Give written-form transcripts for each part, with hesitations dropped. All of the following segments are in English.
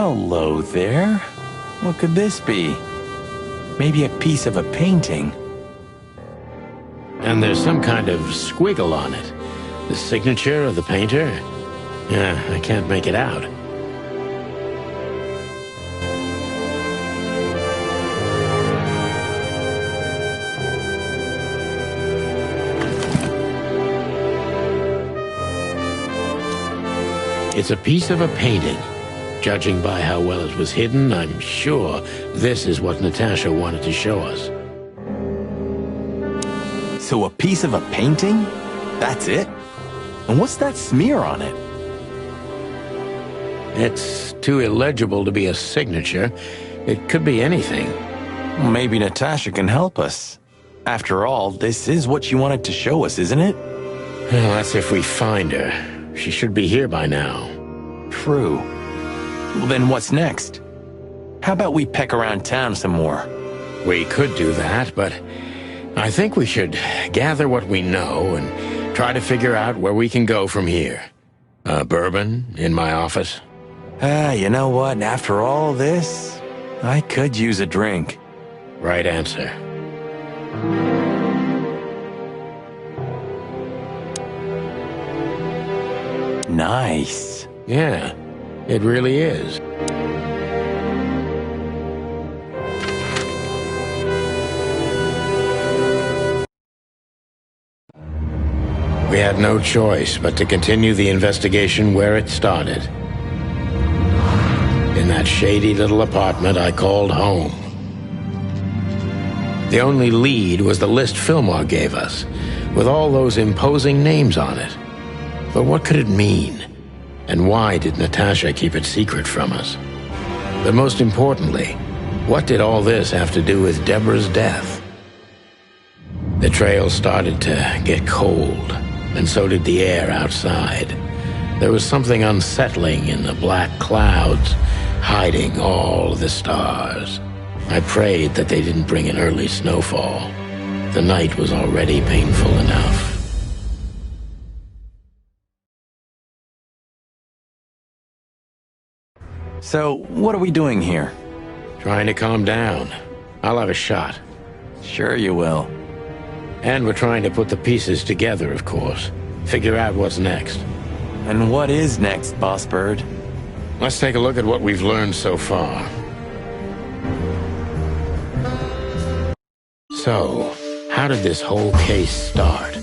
Hello there. What could this be? Maybe a piece of a painting. And there's some kind of squiggle on it. The signature of the painter? Yeah, I can't make it out. It's a piece of a painting. Judging by how well it was hidden, I'm sure this is what Natasha wanted to show us. So a piece of a painting? That's it? And what's that smear on it? It's too illegible to be a signature. It could be anything. Maybe Natasha can help us. After all, this is what she wanted to show us, isn't it? Well, that's if we find her. She should be here by now. True. Well, then what's next? How about we peck around town some more? We could do that, but I think we should gather what we know and try to figure out where we can go from here. Bourbon in my office? You know what? After all this, I could use a drink. Right answer. Nice. Yeah, it really is. We had no choice but to continue the investigation where it started. In that shady little apartment I called home. The only lead was the list Fillmore gave us, with all those imposing names on it. But what could it mean? And why did Natasha keep it secret from us? But most importantly, what did all this have to do with Deborah's death? The trail started to get cold, and so did the air outside. There was something unsettling in the black clouds, hiding all the stars. I prayed that they didn't bring an early snowfall. The night was already painful enough. So, what are we doing here? Trying to calm down. I'll have a shot. Sure you will. And we're trying to put the pieces together, of course. Figure out what's next. And what is next, Boss Bird? Let's take a look at what we've learned so far. So, how did this whole case start?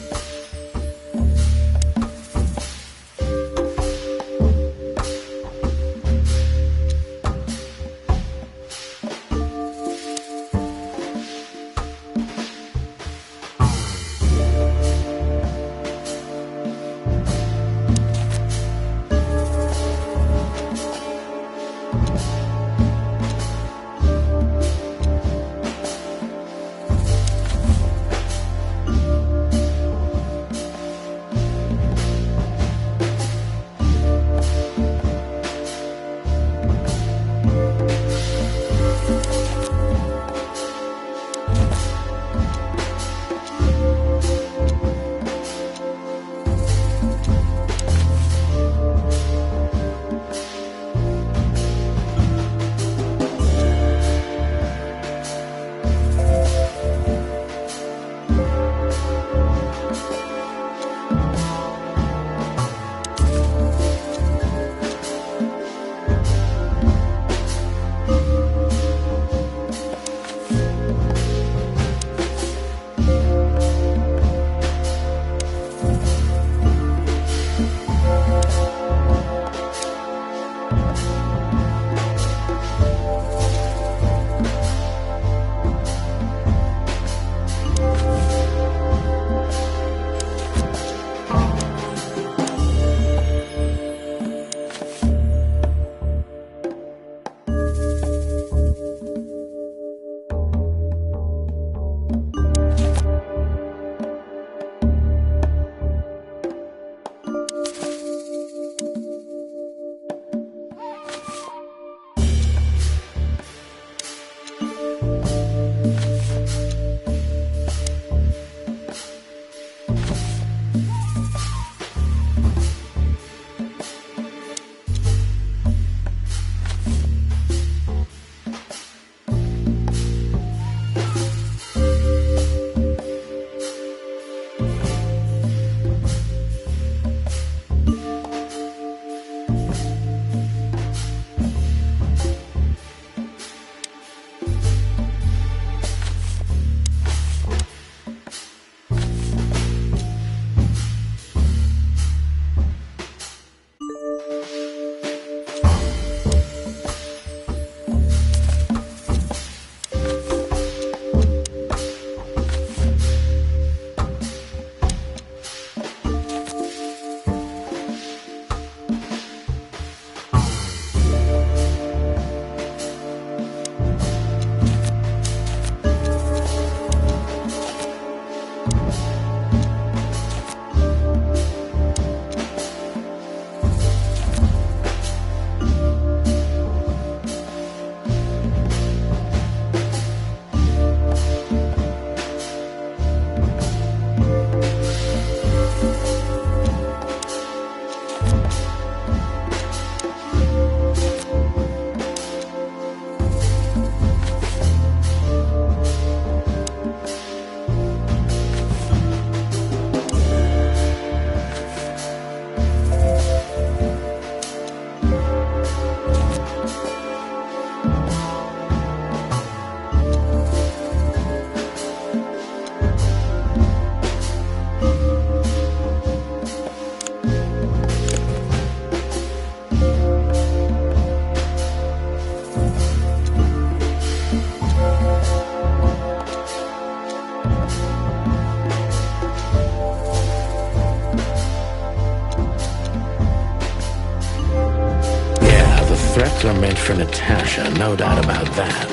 Natasha, no doubt about that.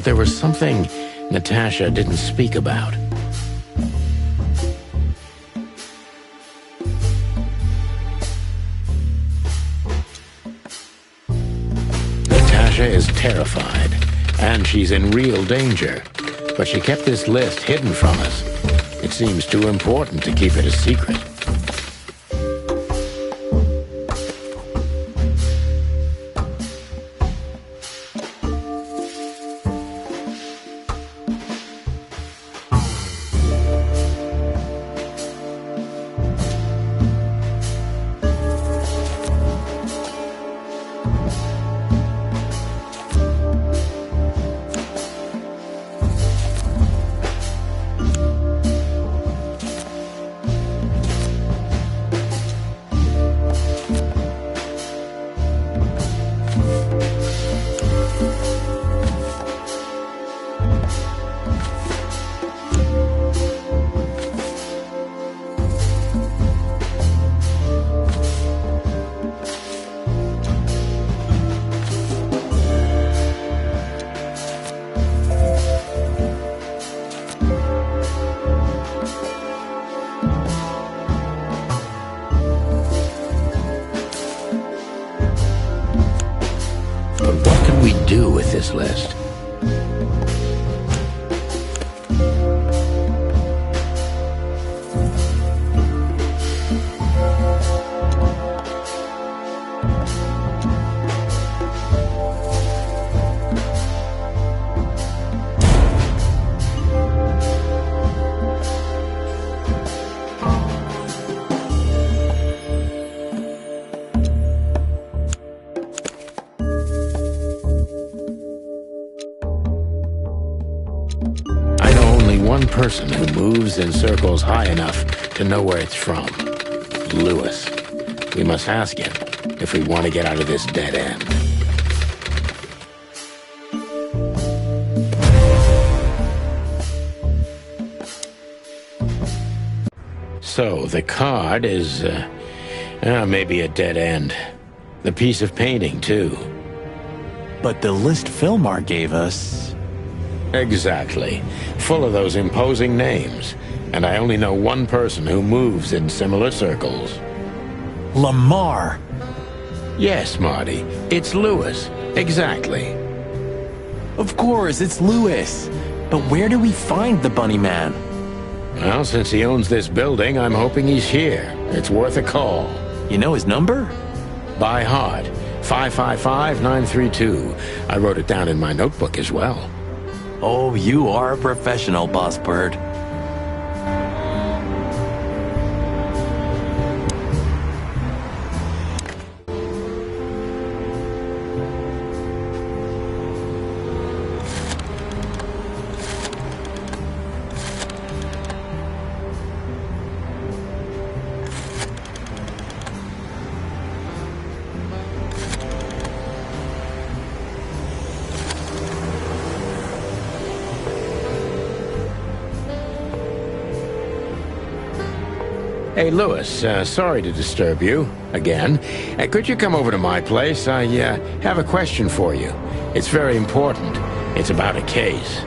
There was something Natasha didn't speak about. Natasha is terrified, and she's in real danger. But she kept this list hidden from us. It seems too important to keep it a secret. But what can we do with this list? One person who moves in circles high enough to know where it's from. Lewis. We must ask him if we want to get out of this dead end. So, the card is, maybe a dead end. The piece of painting, too. But the list Filmar gave us... Exactly. Full of those imposing names. And I only know one person who moves in similar circles. Lamar! Yes, Marty. It's Lewis. Exactly. Of course, it's Lewis. But where do we find the Bunny Man? Well, since he owns this building, I'm hoping he's here. It's worth a call. You know his number? By heart. 555-932. I wrote it down in my notebook as well. Oh, you are a professional, Boss Bird. Hey, Lewis, sorry to disturb you, again. Could you come over to my place? I, have a question for you. It's very important. It's about a case.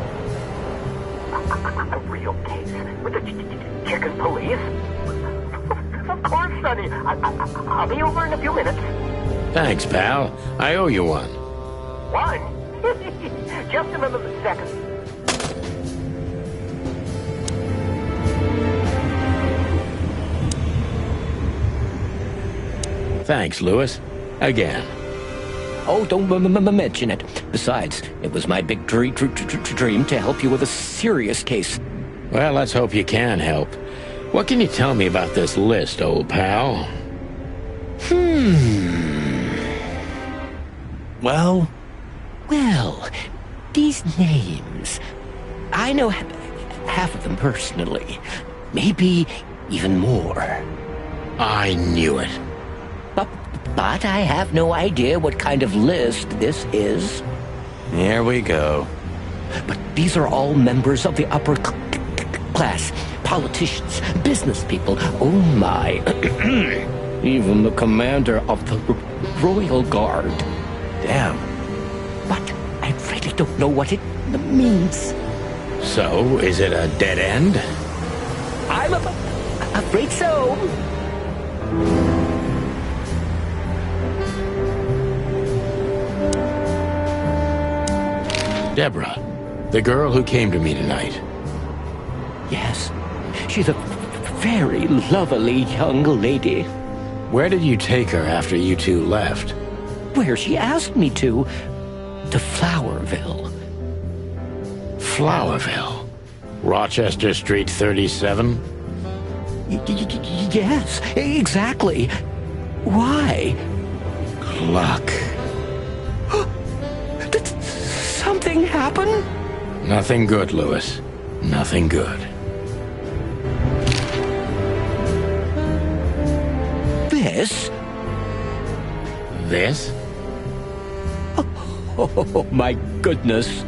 A real case? With the chicken police? Of course, Sonny. I'll be over in a few minutes. Thanks, pal. I owe you one. One? Just another second. Thanks, Lewis. Again. Oh, don't mention it. Besides, it was my big dream to help you with a serious case. Well, let's hope you can help. What can you tell me about this list, old pal? Well, these names, I know half of them personally. Maybe even more. I knew it. But I have no idea what kind of list this is. here we go. But these are all members of the upper class. Politicians, business people. Oh my. Even the commander of the Royal Guard. Damn. But I really don't know what it means. So, is it a dead end? I'm afraid so. Deborah, the girl who came to me tonight. Yes, she's a very lovely young lady. Where did you take her after you two left? Where she asked me to Flowerville. Flowerville? Rochester Street 37? Yes, exactly. Why? Luck. Did something happen? Nothing good, Lewis. Nothing good. This? This? Oh, my goodness.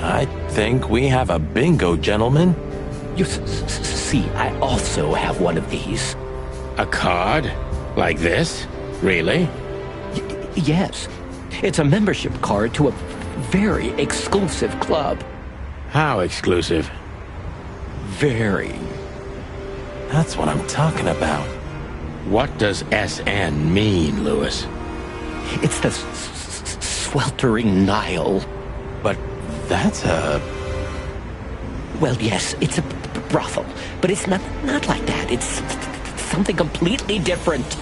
I think we have a bingo, gentlemen. You see, I also have one of these. A card? Like this? Really? Yes. It's a membership card to a very exclusive club. How exclusive? Very. That's what I'm talking about. What does SN mean, Lewis? It's the sweltering Nile. But that's a... Well, yes, it's a brothel, but it's not like that. It's something completely different.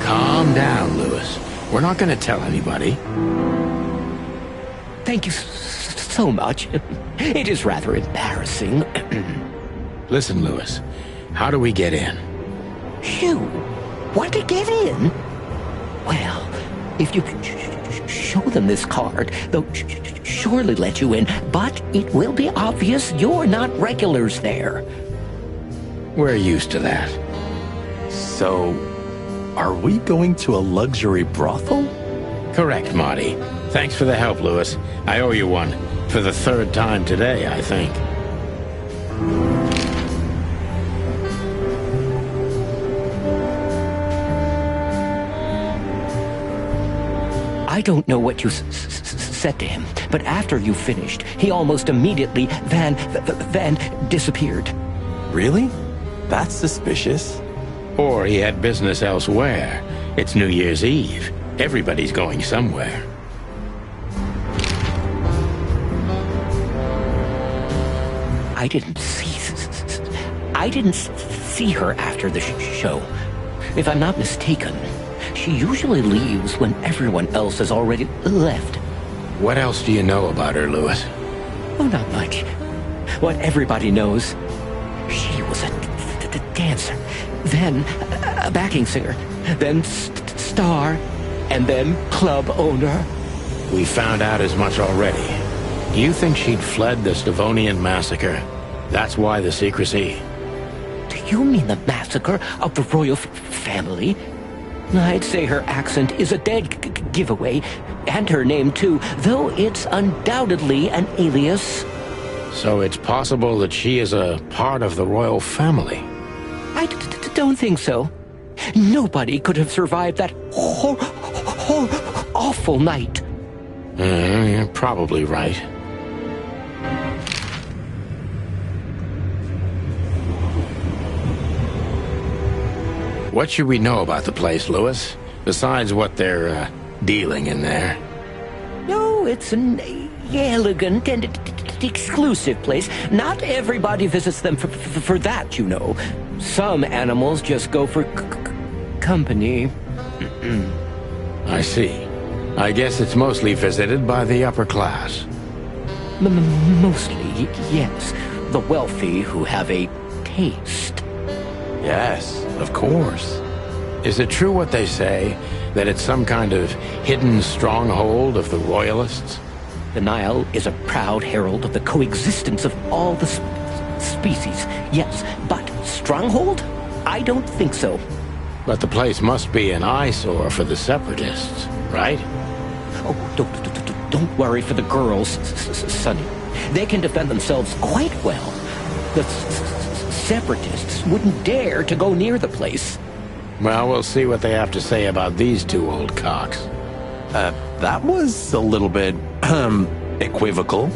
Calm down, Lewis. We're not going to tell anybody. Thank you so much. It is rather embarrassing. Listen, Lewis, how do we get in? You want to get in? Well, if you show them this card, they'll surely let you in, but it will be obvious you're not regulars there. We're used to that. So, are we going to a luxury brothel? Correct, Marty. Thanks for the help, Lewis. I owe you one. For the third time today, I think. I don't know what you said to him, but after you finished, he almost immediately van disappeared. Really? That's suspicious. Or he had business elsewhere. It's New Year's Eve. Everybody's going somewhere. I didn't see her after the show. If I'm not mistaken, she usually leaves when everyone else has already left. What else do you know about her, Lewis? Oh, not much. What everybody knows. She was a dancer, then a backing singer, then star, and then club owner. We found out as much already. Do you think she'd fled the Stavonian massacre? That's why the secrecy. Do you mean the massacre of the royal family? I'd say her accent is a dead giveaway, and her name too, though it's undoubtedly an alias. So it's possible that she is a part of the royal family? I don't think so. Nobody could have survived that awful night. You're probably right. What should we know about the place, Lewis? Besides what they're dealing in there? No, it's an elegant and exclusive place. Not everybody visits them for that, you know. Some animals just go for company. I see. I guess it's mostly visited by the upper class. Mostly, yes. The wealthy who have a taste. Yes, of course. Is it true what they say, that it's some kind of hidden stronghold of the royalists? The Nile is a proud herald of the coexistence of all the species. Yes, but stronghold? I don't think so. But the place must be an eyesore for the separatists, right? Oh, don't worry for the girls, Sonny. They can defend themselves quite well. The separatists wouldn't dare to go near the place. Well, we'll see what they have to say about these two old cocks. That was a little bit, equivocal.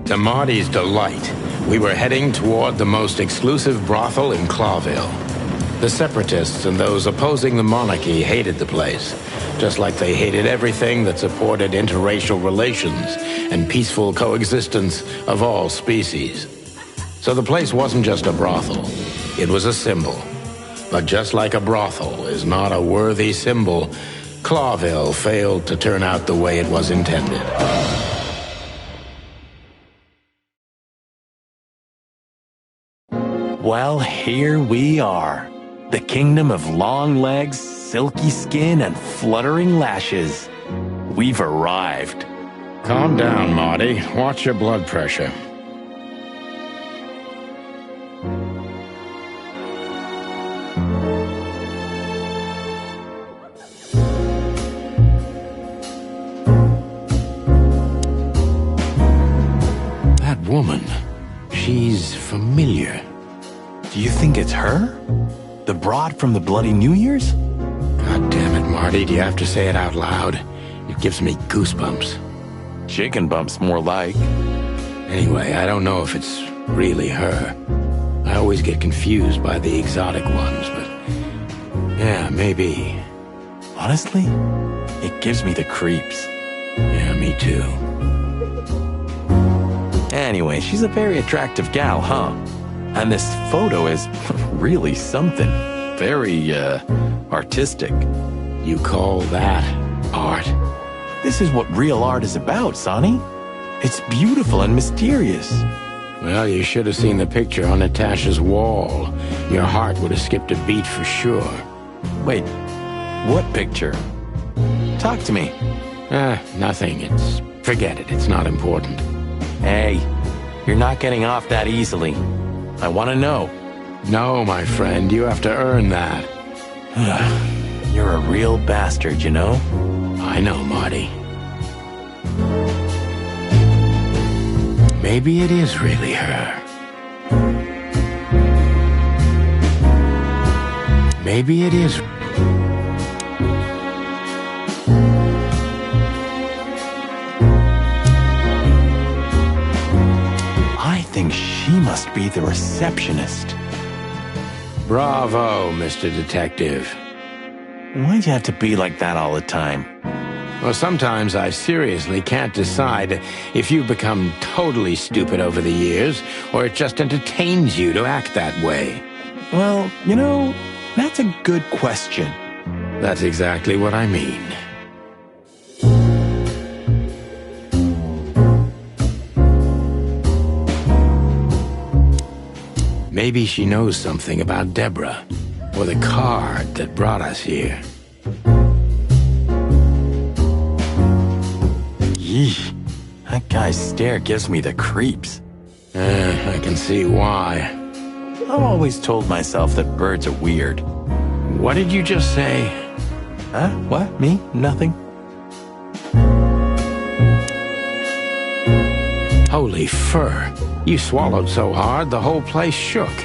To Marty's delight, we were heading toward the most exclusive brothel in Clawville. The separatists and those opposing the monarchy hated the place, just like they hated everything that supported interracial relations and peaceful coexistence of all species. So the place wasn't just a brothel, it was a symbol. But just like a brothel is not a worthy symbol, Clawville failed to turn out the way it was intended. Well, here we are. The kingdom of long legs, silky skin, and fluttering lashes. We've arrived. Calm down, Marty. Watch your blood pressure. That woman, she's familiar. Do you think it's her? The broad from the Bloody New Year's? God damn it, Marty. Do you have to say it out loud? It gives me goosebumps. Chicken bumps, more like. Anyway, I don't know if it's really her. I always get confused by the exotic ones, but... yeah, maybe. Honestly, it gives me the creeps. Yeah, me too. Anyway, she's a very attractive gal, huh? And this photo is really something. Very, artistic. You call that art? This is what real art is about, Sonny. It's beautiful and mysterious. Well, you should have seen the picture on Natasha's wall. Your heart would have skipped a beat for sure. Wait, what picture? Talk to me. Nothing. Forget it. It's not important. Hey, you're not getting off that easily. I want to know. No, my friend, you have to earn that. You're a real bastard, you know? I know, Marty. Maybe it is really her. Maybe it is. I think she must be the receptionist. Bravo, Mr. Detective. Why'd you have to be like that all the time? Well, sometimes I seriously can't decide if you've become totally stupid over the years, or it just entertains you to act that way. Well, you know, that's a good question. That's exactly what I mean. Maybe she knows something about Deborah, or the card that brought us here. Yeesh, that guy's stare gives me the creeps. I can see why. I've always told myself that birds are weird. What did you just say? Huh? What? Me? Nothing. Holy fur. You swallowed so hard, the whole place shook.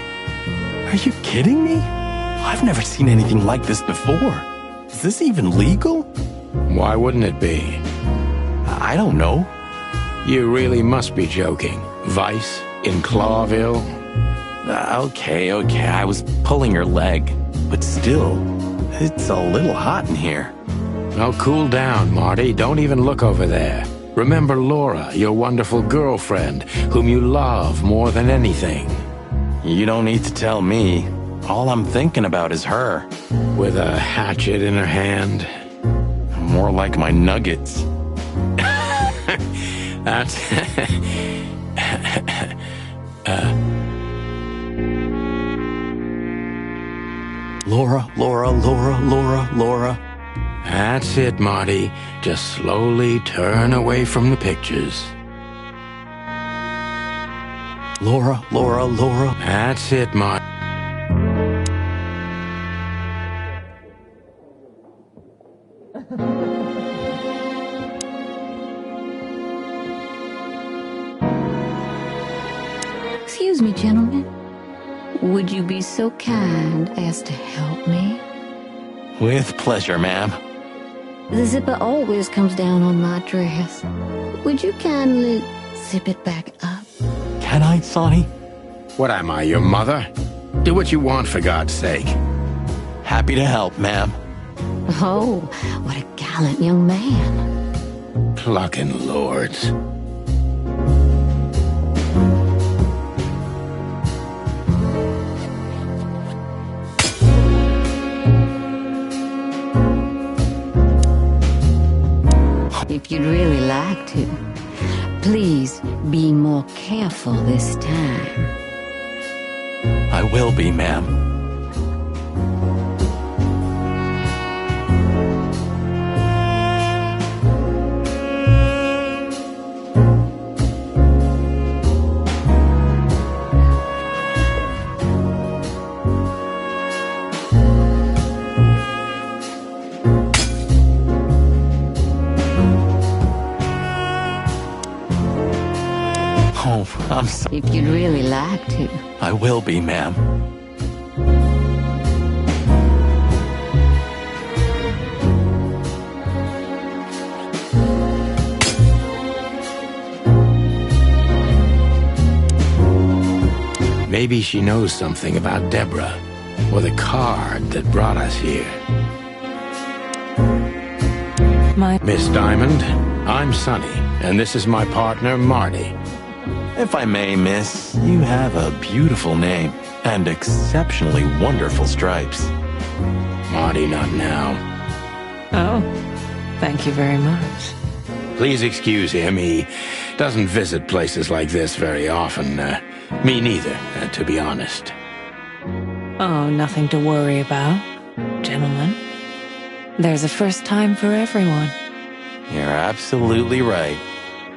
Are you kidding me? I've never seen anything like this before. Is this even legal? Why wouldn't it be? I don't know. You really must be joking. Vice in Clawville? Okay, I was pulling her leg. But still, it's a little hot in here. Oh, cool down, Marty. Don't even look over there. Remember Laura, your wonderful girlfriend, whom you love more than anything. You don't need to tell me. All I'm thinking about is her. With a hatchet in her hand. More like my nuggets. That's... Laura. That's it, Marty. Just slowly turn away from the pictures. Laura. That's it, Marty. Excuse me, gentlemen. Would you be so kind as to help me? With pleasure, ma'am. The zipper always comes down on my dress. Would you kindly zip it back up? Can I, Sonny? What am I, your mother? Do what you want, for God's sake. Happy to help, ma'am. Oh, what a gallant young man. Plucking lords. If you'd really like to, please be more careful this time. I will be, ma'am. Oh, I'm sorry. If you'd really like to. I will be, ma'am. Maybe she knows something about Deborah, or the card that brought us here. Miss Diamond, I'm Sonny, and this is my partner, Marty. If I may, miss, you have a beautiful name and exceptionally wonderful stripes. Marty, not now. Oh, thank you very much. Please excuse him. He doesn't visit places like this very often. Me neither, to be honest. Oh, nothing to worry about, gentlemen. There's a first time for everyone. You're absolutely right.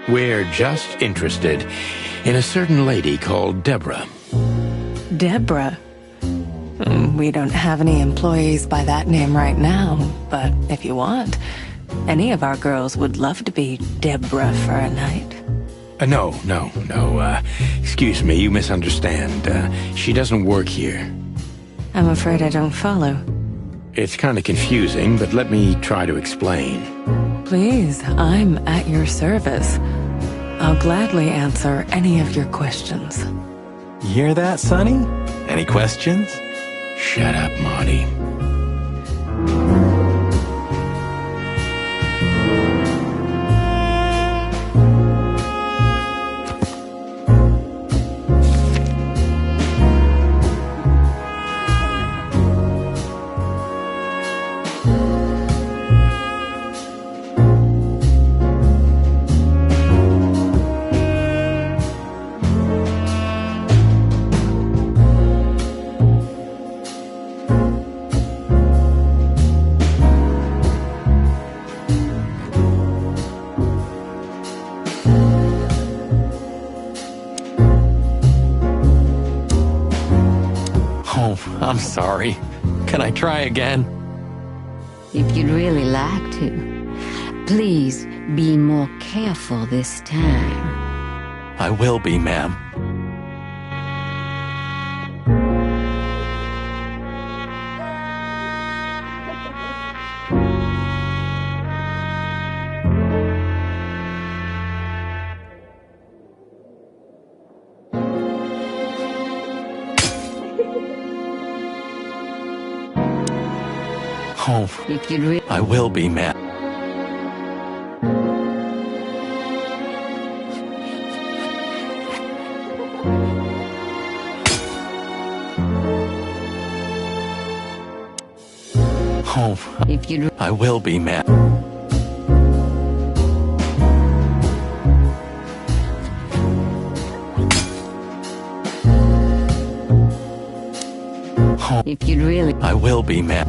We're just interested in a certain lady called Deborah. Deborah? We don't have any employees by that name right now, but if you want, any of our girls would love to be Deborah for a night. No. Excuse me, you misunderstand. She doesn't work here. I'm afraid I don't follow. It's kind of confusing, but let me try to explain. Please, I'm at your service. I'll gladly answer any of your questions. You hear that, Sonny? Any questions? Shut up, Marty. Oh, I'm sorry. Can I try again? If you'd really like to, please be more careful this time. I will be, ma'am. Oh, If you'd really... I will be, ma'am. Oh, If you'd... I will be, ma'am. Oh, If you'd really... I will be, ma'am.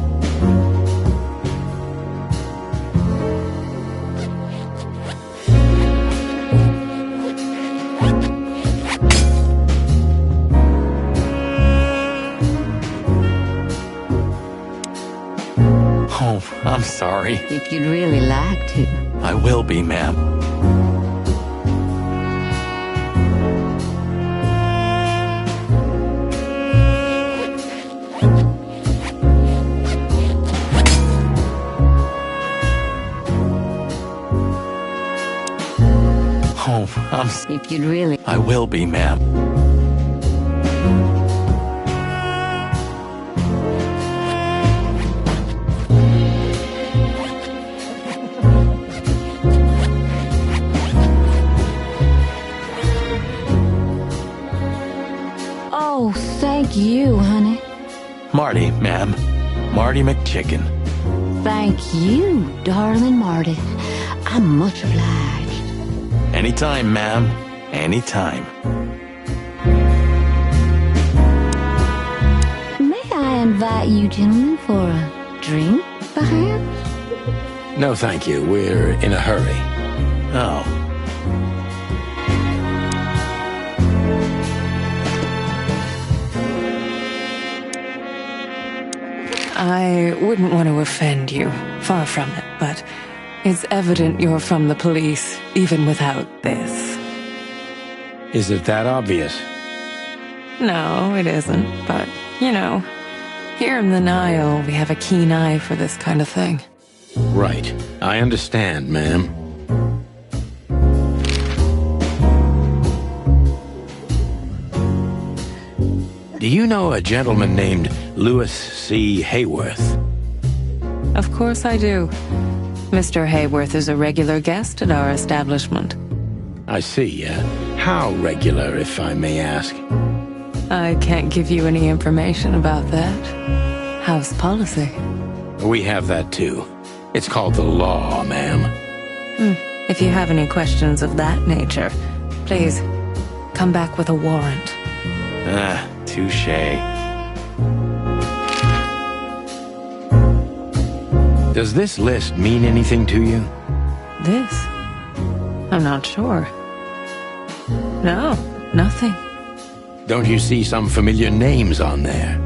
Oh, I'm sorry. If you'd really like to. I will be, ma'am. Oh, If you'd really... I will be, ma'am. Oh, thank you, honey. Marty, ma'am. Marty McChicken. Thank you, darling Marty. I'm much obliged. Anytime, ma'am. Anytime. May I invite you gentlemen for a drink, perhaps? No, thank you. We're in a hurry. Oh. I wouldn't want to offend you, far from it, but it's evident you're from the police, even without this. Is it that obvious? No, it isn't, but, you know, here in the Nile, we have a keen eye for this kind of thing. Right. I understand, ma'am. Do you know a gentleman named Louis C. Hayworth? Of course I do. Mr. Hayworth is a regular guest at our establishment. I see. How regular, if I may ask? I can't give you any information about that. House policy. We have that too. It's called the law, ma'am. If you have any questions of that nature, please come back with a warrant. Touche. Does this list mean anything to you? This? I'm not sure. No, nothing. Don't you see some familiar names on there?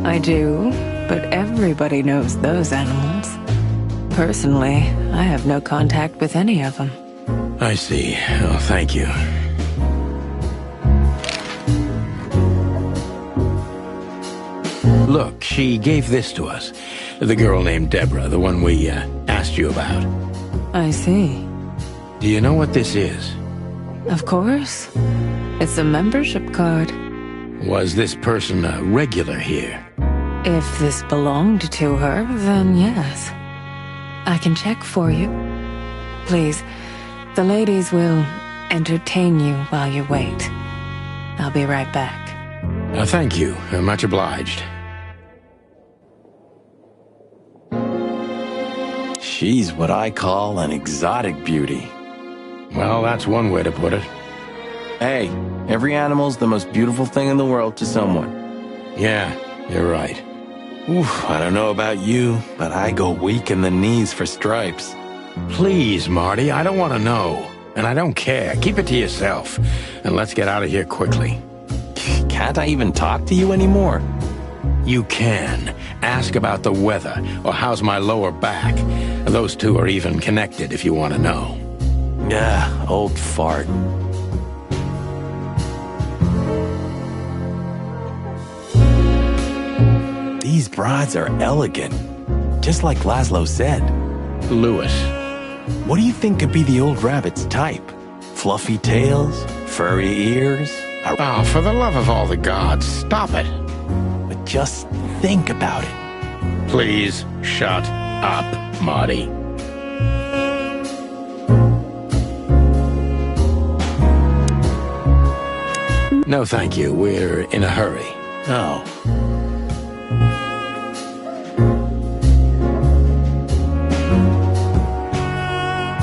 I do, but everybody knows those animals. Personally, I have no contact with any of them. I see. Oh, thank you. Look, she gave this to us. The girl named Deborah, the one we asked you about. I see. Do you know what this is? Of course. It's a membership card. Was this person a regular here? If this belonged to her, then yes. I can check for you. Please, the ladies will entertain you while you wait. I'll be right back. Thank you. Much obliged. She's what I call an exotic beauty. Well, that's one way to put it. Hey, every animal's the most beautiful thing in the world to someone. Yeah, you're right. Oof, I don't know about you, but I go weak in the knees for Stripes. Please, Marty, I don't want to know. And I don't care. Keep it to yourself. And let's get out of here quickly. Can't I even talk to you anymore? You can. Ask about the weather, or how's my lower back. Those two are even connected if you want to know. Old fart. brides are elegant, just like Laszlo said. Louis. What do you think could be the old rabbit's type? Fluffy tails? Furry ears? Oh, for the love of all the gods, stop it. But just think about it. Please shut up, Marty. No, thank you. We're in a hurry. Oh.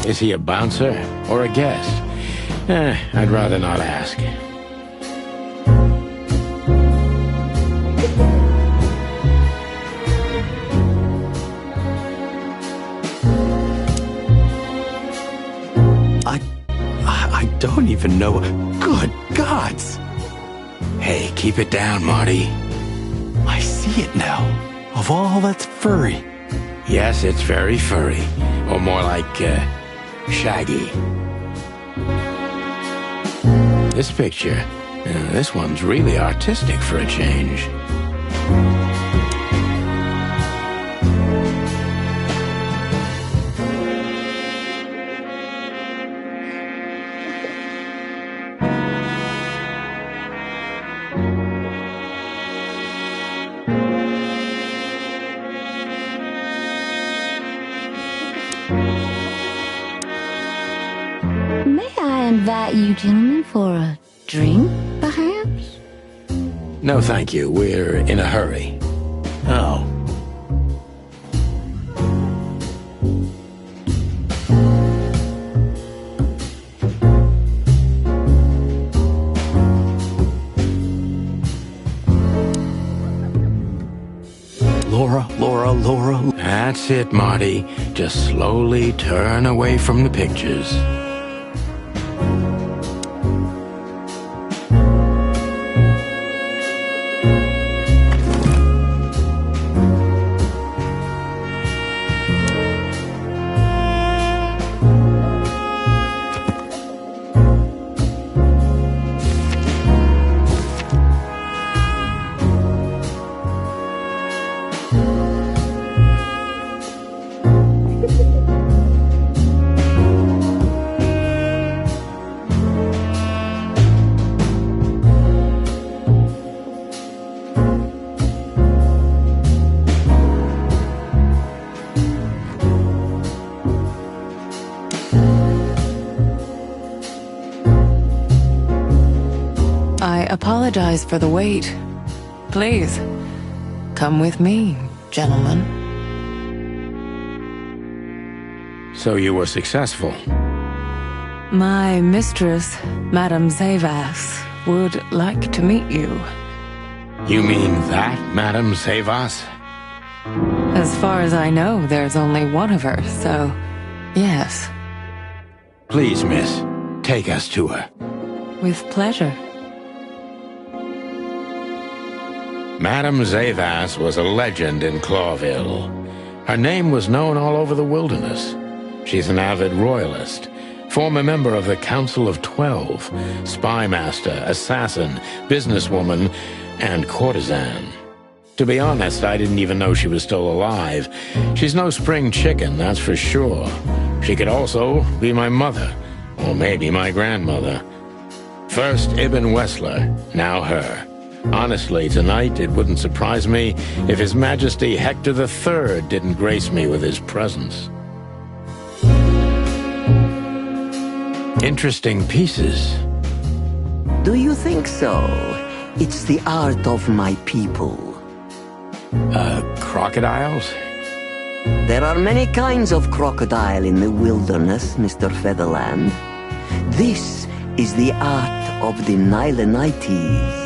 Is he a bouncer or a guest? I'd rather not ask. I don't even know. Good gods! Hey, keep it down, Marty. I see it now. Of all that's furry. Yes, it's very furry. Or more like, shaggy. This picture, this one's really artistic for a change. May I invite you gentlemen for a drink, perhaps? No, thank you. We're in a hurry. Oh. Laura. That's it, Marty. Just slowly turn away from the pictures. I apologize for the wait. Please, come with me, gentlemen. So you were successful. My mistress, Madame Zavas, would like to meet you. You mean that, Madame Zavas? As far as I know, there's only one of her, so yes. Please, miss, take us to her. With pleasure. Madame Zavas was a legend in Clawville. Her name was known all over the wilderness. She's an avid royalist, former member of the Council of 12, spy master, assassin, businesswoman, and courtesan. To be honest, I didn't even know she was still alive. She's no spring chicken, that's for sure. She could also be my mother, or maybe my grandmother. First Ibn Wessler, now her. Honestly, tonight it wouldn't surprise me if His Majesty Hector III didn't grace me with his presence. Interesting pieces. Do you think so? It's the art of my people. Crocodiles? There are many kinds of crocodile in the wilderness, Mr. Featherland. This is the art of the Nilenites.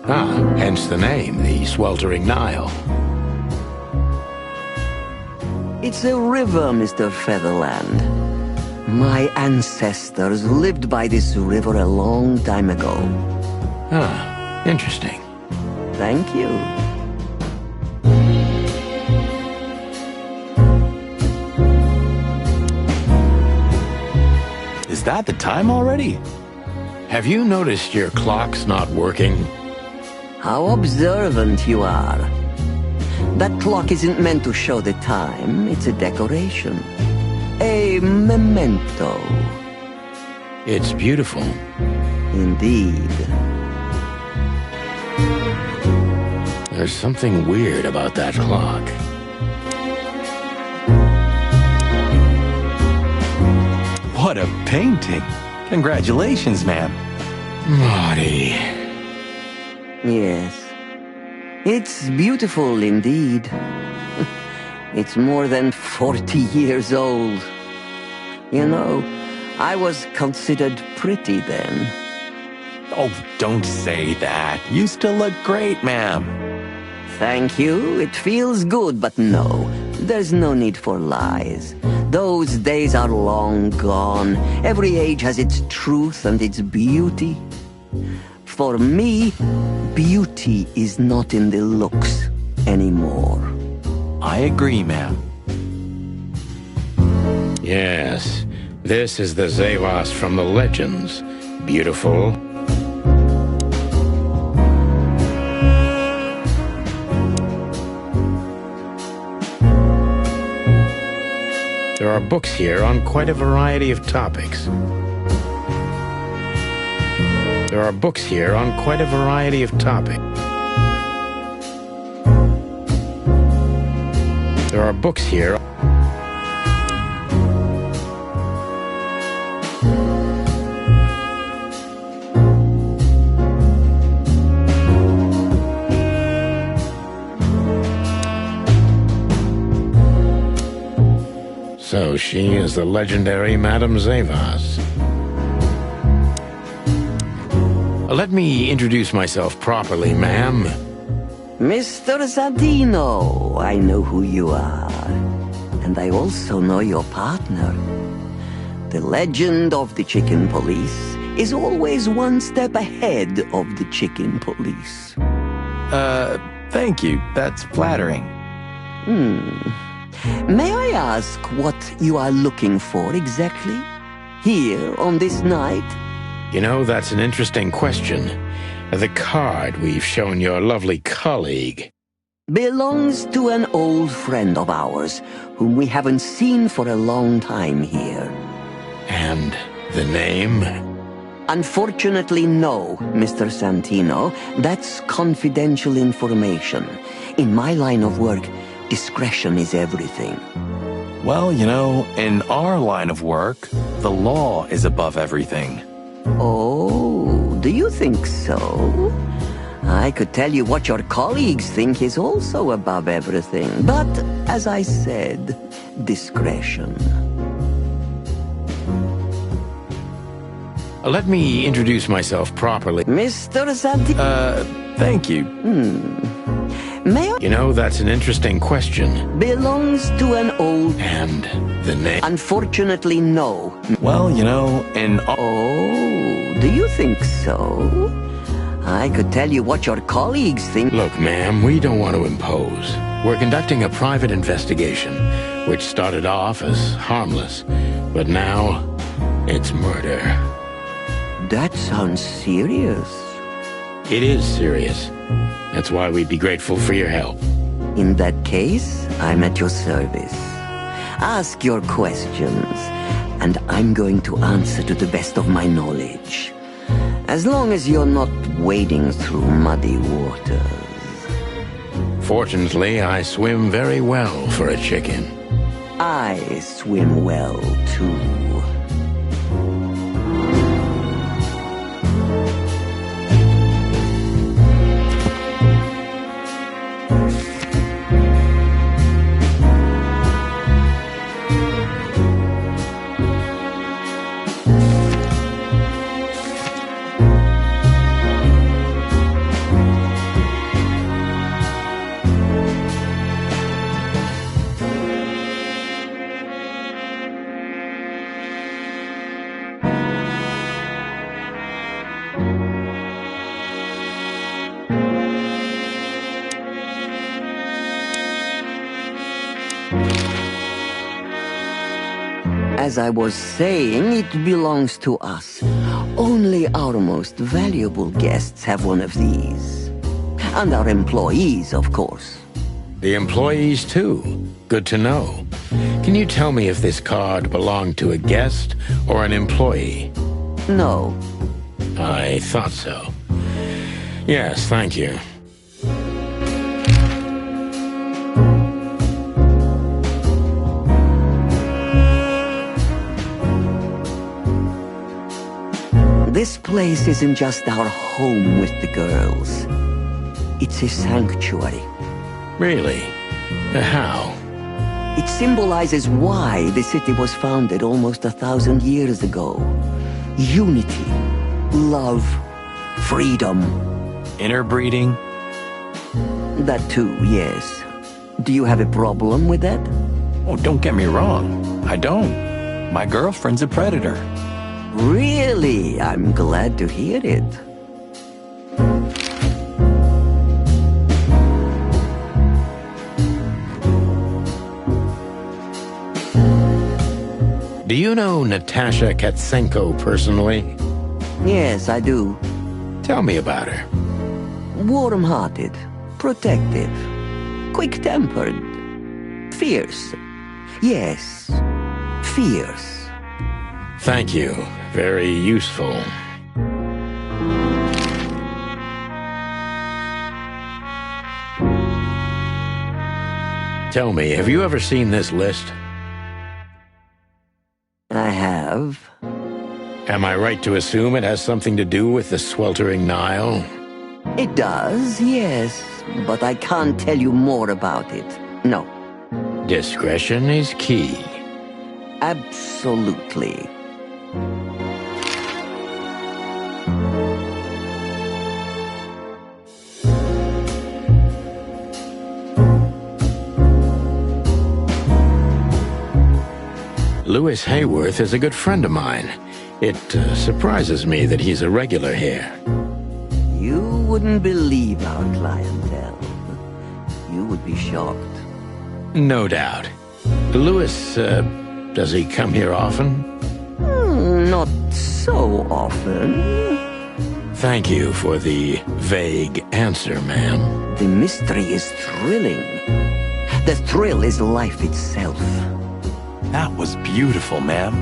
Ah, hence the name, the sweltering Nile. It's a river, Mr. Featherland. My ancestors lived by this river a long time ago. Ah, interesting. Thank you. Is that the time already? Have you noticed your clock's not working? How observant you are. That clock isn't meant to show the time. It's a decoration. A memento. It's beautiful. Indeed. There's something weird about that clock. What a painting! Congratulations, ma'am. Marty. Yes. It's beautiful indeed. It's more than 40 years old. You know, I was considered pretty then. Oh, don't say that. You still look great, ma'am. Thank you. It feels good, but no. There's no need for lies. Those days are long gone. Every age has its truth and its beauty. For me, beauty is not in the looks anymore. I agree, ma'am. Yes, this is the Zevas from the legends. Beautiful. There are books here on quite a variety of topics. There are books here on quite a variety of topics. There are books here. So she is the legendary Madame Zevas. Let me introduce myself properly, ma'am. Mr. Zadino, I know who you are. And I also know your partner. The legend of the Chicken Police is always one step ahead of the Chicken Police. Thank you. That's flattering. May I ask what you are looking for exactly? Here on this night? You know, that's an interesting question. The card we've shown your lovely colleague Belongs to an old friend of ours, whom we haven't seen for a long time here. And the name? Unfortunately, no, Mr. Santino. That's confidential information. In my line of work, discretion is everything. Well, you know, in our line of work, the law is above everything. Oh, do you think so? I could tell you what your colleagues think is also above everything. But, as I said, discretion. Let me introduce myself properly. Mr. Santino. Thank you. May I? You know, that's an interesting question. Belongs to an old... And the name? Unfortunately, no. Well, you know, in Oh, do you think so? I could tell you what your colleagues think. Look, ma'am, we don't want to impose. We're conducting a private investigation, which started off as harmless, but now it's murder. That sounds serious. It is serious. That's why we'd be grateful for your help. In that case, I'm at your service. Ask your questions, and I'm going to answer to the best of my knowledge. As long as you're not wading through muddy waters. Fortunately, I swim very well for a chicken. I swim well, too. As I was saying, it belongs to us. Only our most valuable guests have one of these. And our employees, of course. The employees, too. Good to know. Can you tell me if this card belonged to a guest or an employee? No. I thought so. Yes, thank you. This place isn't just our home with the girls. It's a sanctuary. Really? How? It symbolizes why the city was founded almost 1,000 years ago. Unity, love, freedom. Interbreeding? That too, yes. Do you have a problem with that? Oh, don't get me wrong. I don't. My girlfriend's a predator. Really? I'm glad to hear it. Do you know Natasha Katsenko personally? Yes, I do. Tell me about her. Warm-hearted, protective, quick-tempered, fierce. Yes, fierce. Thank you. Very useful. Tell me, have you ever seen this list? I have. Am I right to assume it has something to do with the sweltering Nile? It does, yes, but I can't tell you more about it. No. Discretion is key. Absolutely. Lewis Hayworth is a good friend of mine. It surprises me that he's a regular here. You wouldn't believe our clientele. You would be shocked. No doubt. Lewis, does he come here often? Not so often. Thank you for the vague answer, ma'am. The mystery is thrilling. The thrill is life itself. That was beautiful, ma'am.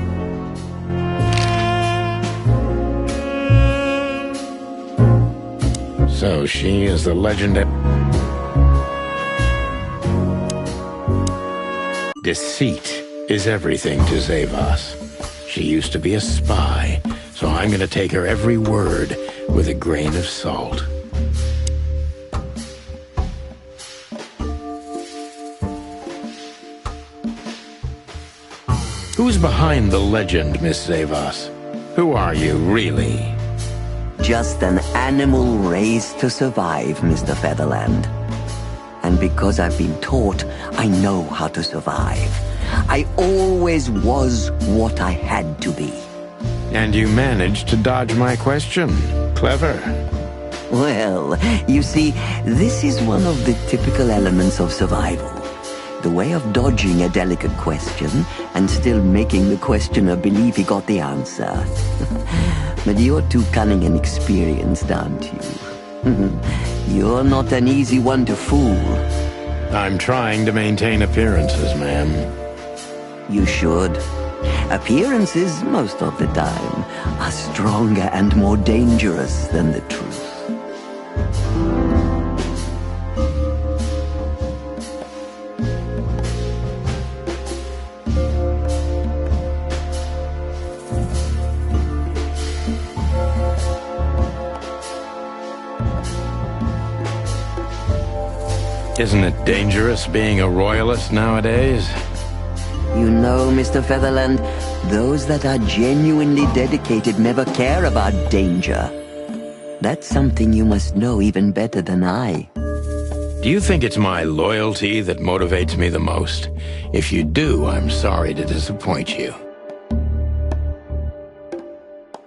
So she is the legendary... Deceit is everything to Zavas. She used to be a spy, so I'm going to take her every word with a grain of salt. Who's behind the legend, Miss Zavas? Who are you, really? Just an animal raised to survive, Mr. Featherland. And because I've been taught, I know how to survive. I always was what I had to be. And you managed to dodge my question. Clever. Well, you see, this is one of the typical elements of survival. The way of dodging a delicate question and still making the questioner believe he got the answer. But you're too cunning and experienced, aren't you? You're not an easy one to fool. I'm trying to maintain appearances, ma'am. You should. Appearances, most of the time, are stronger and more dangerous than the truth. Isn't it dangerous being a royalist nowadays? You know, Mr. Featherland, those that are genuinely dedicated never care about danger. That's something you must know even better than I. Do you think it's my loyalty that motivates me the most? If you do, I'm sorry to disappoint you.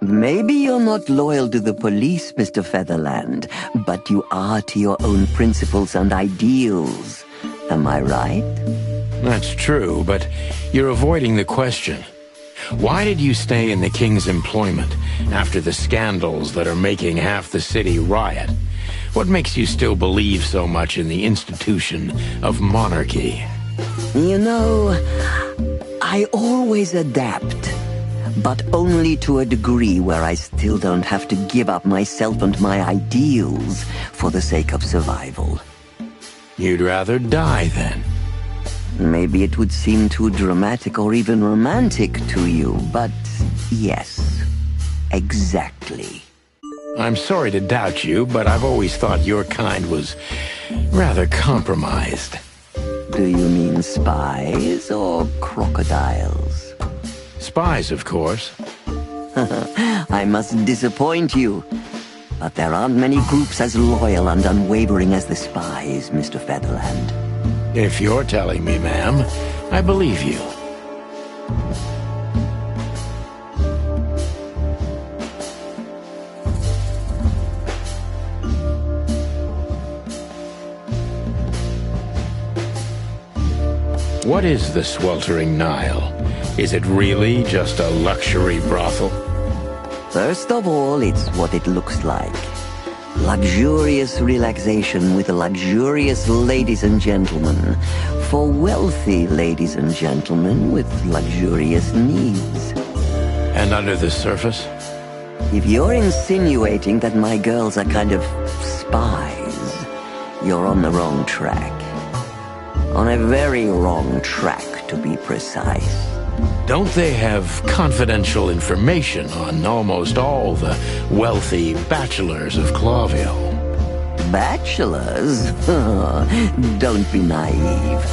Maybe you're not loyal to the police, Mr. Featherland, but you are to your own principles and ideals. Am I right? That's true, but you're avoiding the question. Why did you stay in the king's employment after the scandals that are making half the city riot? What makes you still believe so much in the institution of monarchy? You know, I always adapt, but only to a degree where I still don't have to give up myself and my ideals for the sake of survival. You'd rather die, then? Maybe it would seem too dramatic or even romantic to you, but yes, exactly. I'm sorry to doubt you, but I've always thought your kind was rather compromised. Do you mean spies or crocodiles? Spies, of course. I must disappoint you, but there aren't many groups as loyal and unwavering as the spies, Mr. Featherland. If you're telling me, ma'am, I believe you. What is the sweltering Nile? Is it really just a luxury brothel? First of all, it's what it looks like. Luxurious relaxation with luxurious ladies and gentlemen. For wealthy ladies and gentlemen with luxurious needs. And under the surface? If you're insinuating that my girls are kind of spies, you're on the wrong track. On a very wrong track, to be precise. Don't they have confidential information on almost all the wealthy bachelors of Clawville? Bachelors? Don't be naive.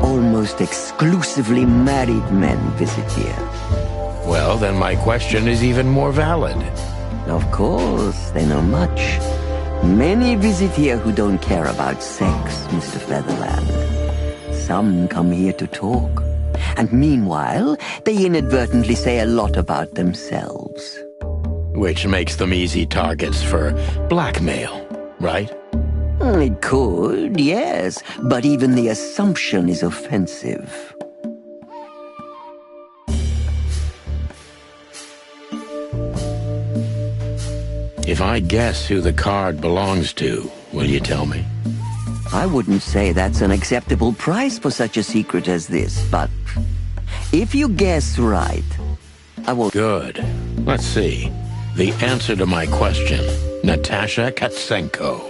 Almost exclusively married men visit here. Well, then my question is even more valid. Of course, they know much. Many visit here who don't care about sex, Mr. Featherland. Some come here to talk. And meanwhile, they inadvertently say a lot about themselves. Which makes them easy targets for blackmail, right? It could, yes. But even the assumption is offensive. If I guess who the card belongs to, will you tell me? I wouldn't say that's an acceptable price for such a secret as this, but if you guess right, I will... Good. Let's see. The answer to my question, Natasha Katsenko.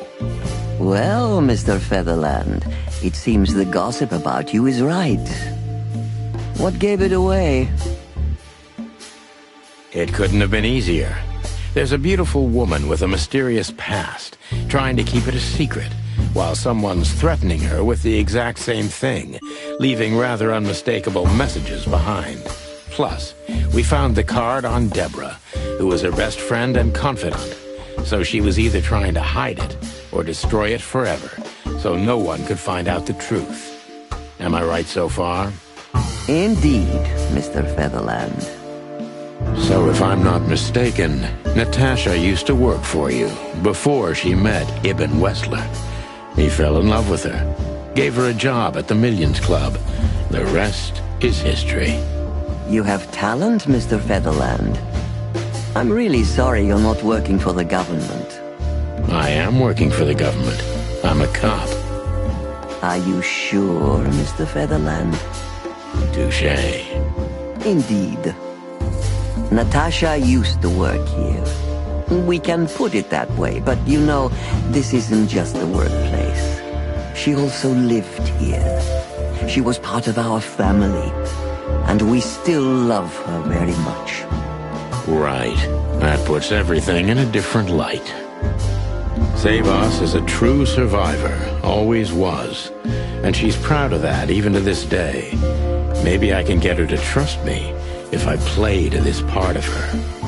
Well, Mr. Featherland, it seems the gossip about you is right. What gave it away? It couldn't have been easier. There's a beautiful woman with a mysterious past, trying to keep it a secret, while someone's threatening her with the exact same thing, leaving rather unmistakable messages behind. Plus, we found the card on Deborah, who was her best friend and confidant, so she was either trying to hide it or destroy it forever, so no one could find out the truth. Am I right so far? Indeed, Mr. Featherland. So if I'm not mistaken, Natasha used to work for you before she met Ibn Wessler. He fell in love with her, gave her a job at the Millions Club. The rest is history. You have talent, Mr. Featherland. I'm really sorry you're not working for the government. I am working for the government. I'm a cop. Are you sure, Mr. Featherland? Touché. Indeed. Natasha used to work here. We can put it that way, but you know, this isn't just the workplace. She also lived here. She was part of our family, and we still love her very much. Right. That puts everything in a different light. Savas is a true survivor, always was, and she's proud of that even to this day. Maybe I can get her to trust me if I play to this part of her.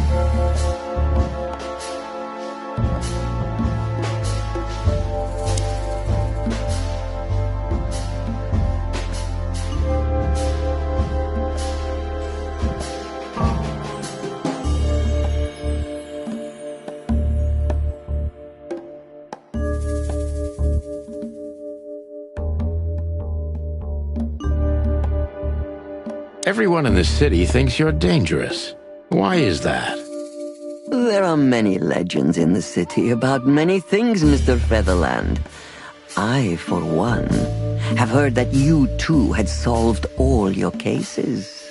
Everyone in the city thinks you're dangerous. Why is that? There are many legends in the city about many things, Mr. Featherland. I, for one, have heard that you too had solved all your cases.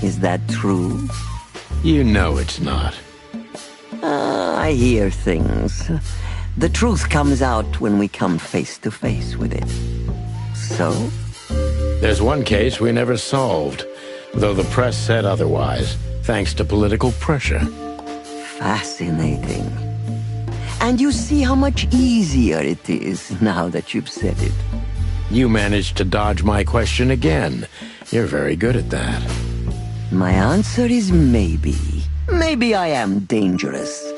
Is that true? You know it's not. I hear things. The truth comes out when we come face to face with it. So? There's one case we never solved, though the press said otherwise, thanks to political pressure. Fascinating. And you see how much easier it is now that you've said it. You managed to dodge my question again. You're very good at that. My answer is maybe. Maybe I am dangerous.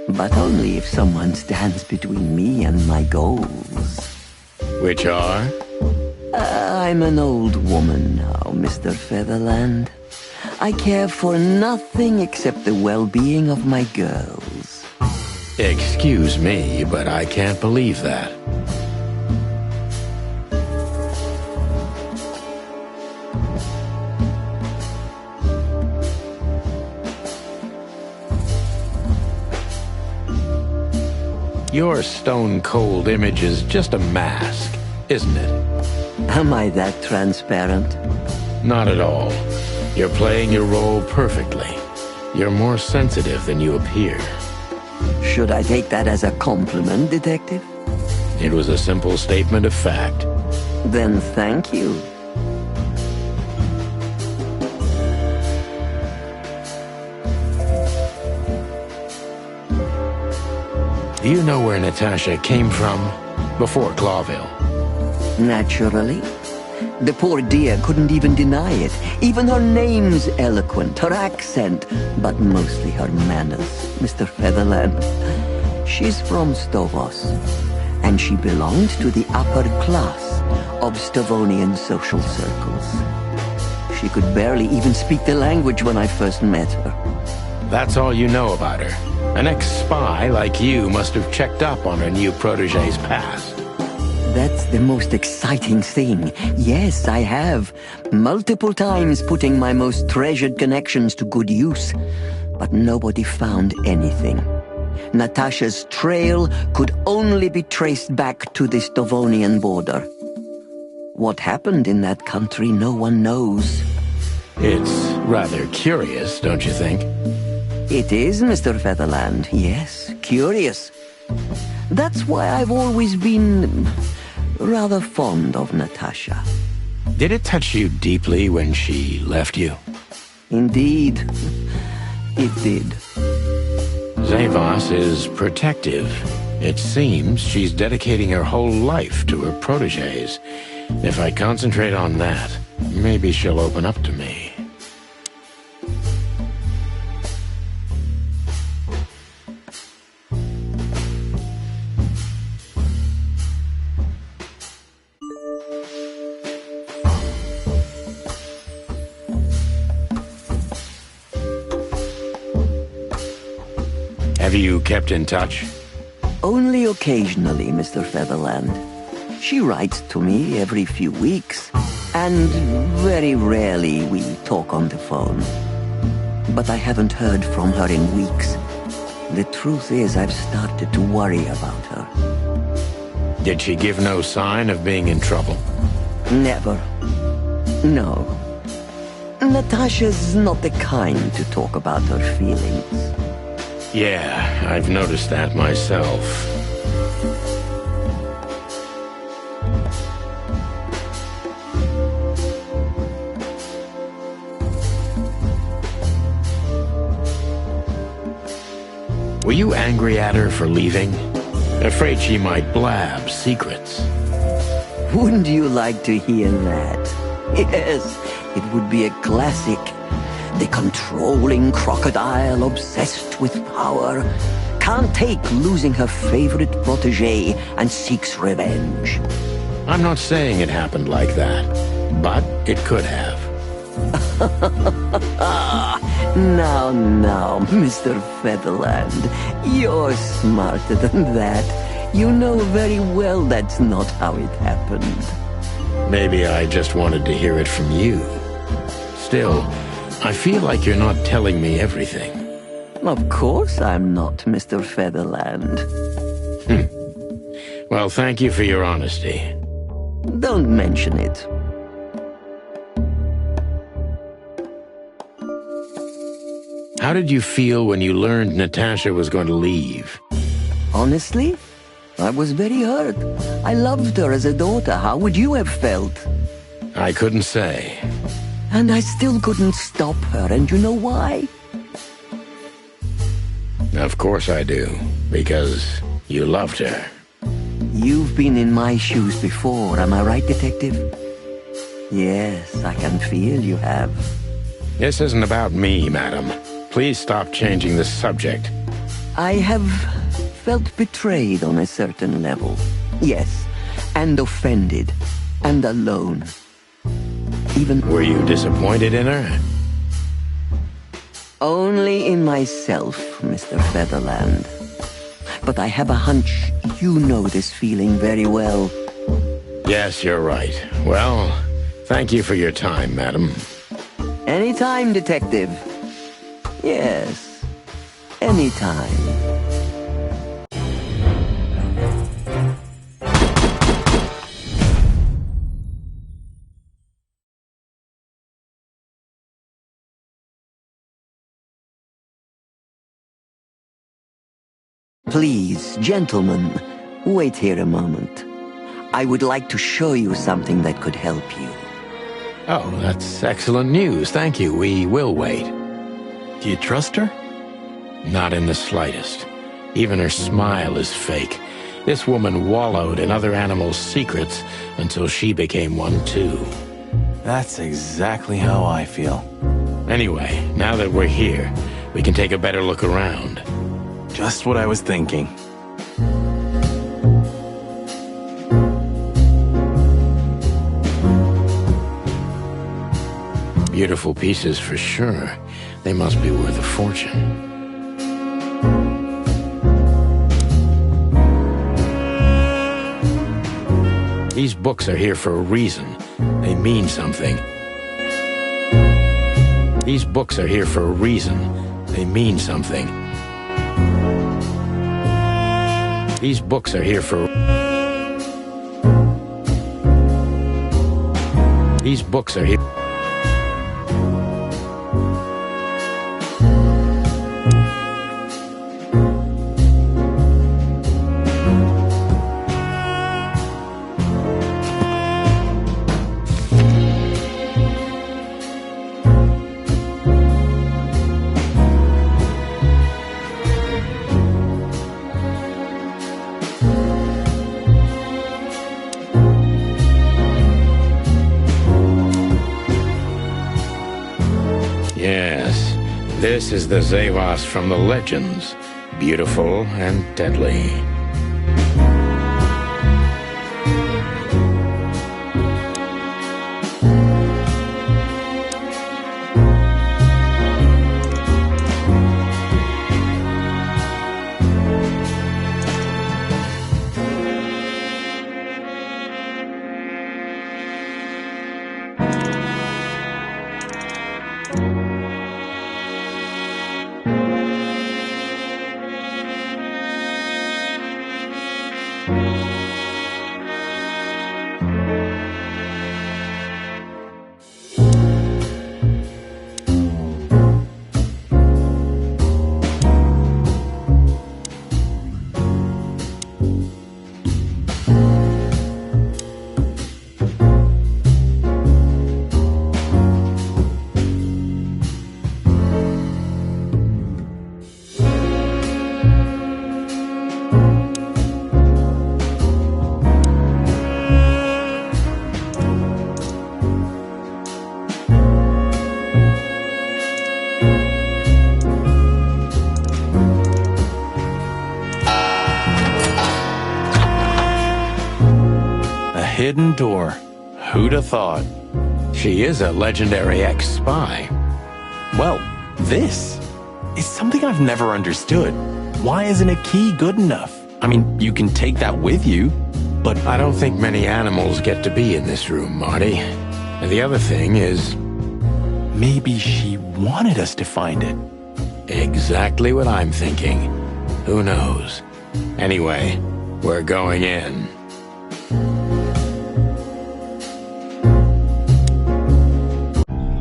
But only if someone stands between me and my goals. Which are? I'm an old woman now, Mr. Featherland. I care for nothing except the well-being of my girls. Excuse me, but I can't believe that. Your stone-cold image is just a mask, isn't it? Am I that transparent? Not at all. You're playing your role perfectly. You're more sensitive than you appear. Should I take that as a compliment, Detective? It was a simple statement of fact. Then thank you. Do you know where Natasha came from before Clawville? Naturally. The poor dear couldn't even deny it. Even her name's eloquent, her accent, but mostly her manners, Mr. Featherland. She's from Stovos, and she belonged to the upper class of Stavonian social circles. She could barely even speak the language when I first met her. That's all you know about her. An ex-spy like you must have checked up on her new protege's past. That's the most exciting thing. Yes, I have. Multiple times putting my most treasured connections to good use. But nobody found anything. Natasha's trail could only be traced back to the Stavonian border. What happened in that country, no one knows. It's rather curious, don't you think? It is, Mr. Featherland. Yes, curious. That's why I've always been rather fond of Natasha. Did it touch you deeply when she left you? Indeed, it did. Zavos is protective. It seems she's dedicating her whole life to her proteges. If I concentrate on that, maybe she'll open up to me. Have you kept in touch? Only occasionally, Mr. Featherland. She writes to me every few weeks, and very rarely we talk on the phone. But I haven't heard from her in weeks. The truth is, I've started to worry about her. Did she give no sign of being in trouble? Never. No. Natasha's not the kind to talk about her feelings. Yeah, I've noticed that myself. Were you angry at her for leaving? Afraid she might blab secrets. Wouldn't you like to hear that? Yes, it would be a classic. The controlling crocodile obsessed with power can't take losing her favorite protege and seeks revenge. I'm not saying it happened like that, but it could have. Now, Mr. Featherland, you're smarter than that. You know very well that's not how it happened. Maybe I just wanted to hear it from you. Still, I feel like you're not telling me everything. Of course I'm not, Mr. Featherland. Well, thank you for your honesty. Don't mention it. How did you feel when you learned Natasha was going to leave? Honestly, I was very hurt. I loved her as a daughter. How would you have felt? I couldn't say. And I still couldn't stop her, and you know why? Of course I do, because you loved her. You've been in my shoes before, am I right, Detective? Yes, I can feel you have. This isn't about me, madam. Please stop changing the subject. I have felt betrayed on a certain level. Yes, and offended, and alone. Even... Were you disappointed in her? Only in myself, Mr. Featherland. But I have a hunch you know this feeling very well. Yes, you're right. Well, thank you for your time, madam. Anytime, Detective. Yes, anytime. Please, gentlemen, wait here a moment. I would like to show you something that could help you. Oh, that's excellent news. Thank you. We will wait. Do you trust her? Not in the slightest. Even her smile is fake. This woman wallowed in other animals' secrets until she became one too. That's exactly how I feel. Anyway, now that we're here, we can take a better look around. Just what I was thinking. Beautiful pieces for sure. They must be worth a fortune. These books are here for a reason. They mean something. These books are here for a reason. They mean something. These books are here for... These books are here... Yes, this is the Zavos from the legends. Beautiful and deadly. Hidden door. Who'da thought? She is a legendary ex-spy. Well, this is something I've never understood. Why isn't a key good enough? I mean, you can take that with you, but I don't think many animals get to be in this room, Marty. And the other thing is... maybe she wanted us to find it. Exactly what I'm thinking. Who knows? Anyway, we're going in.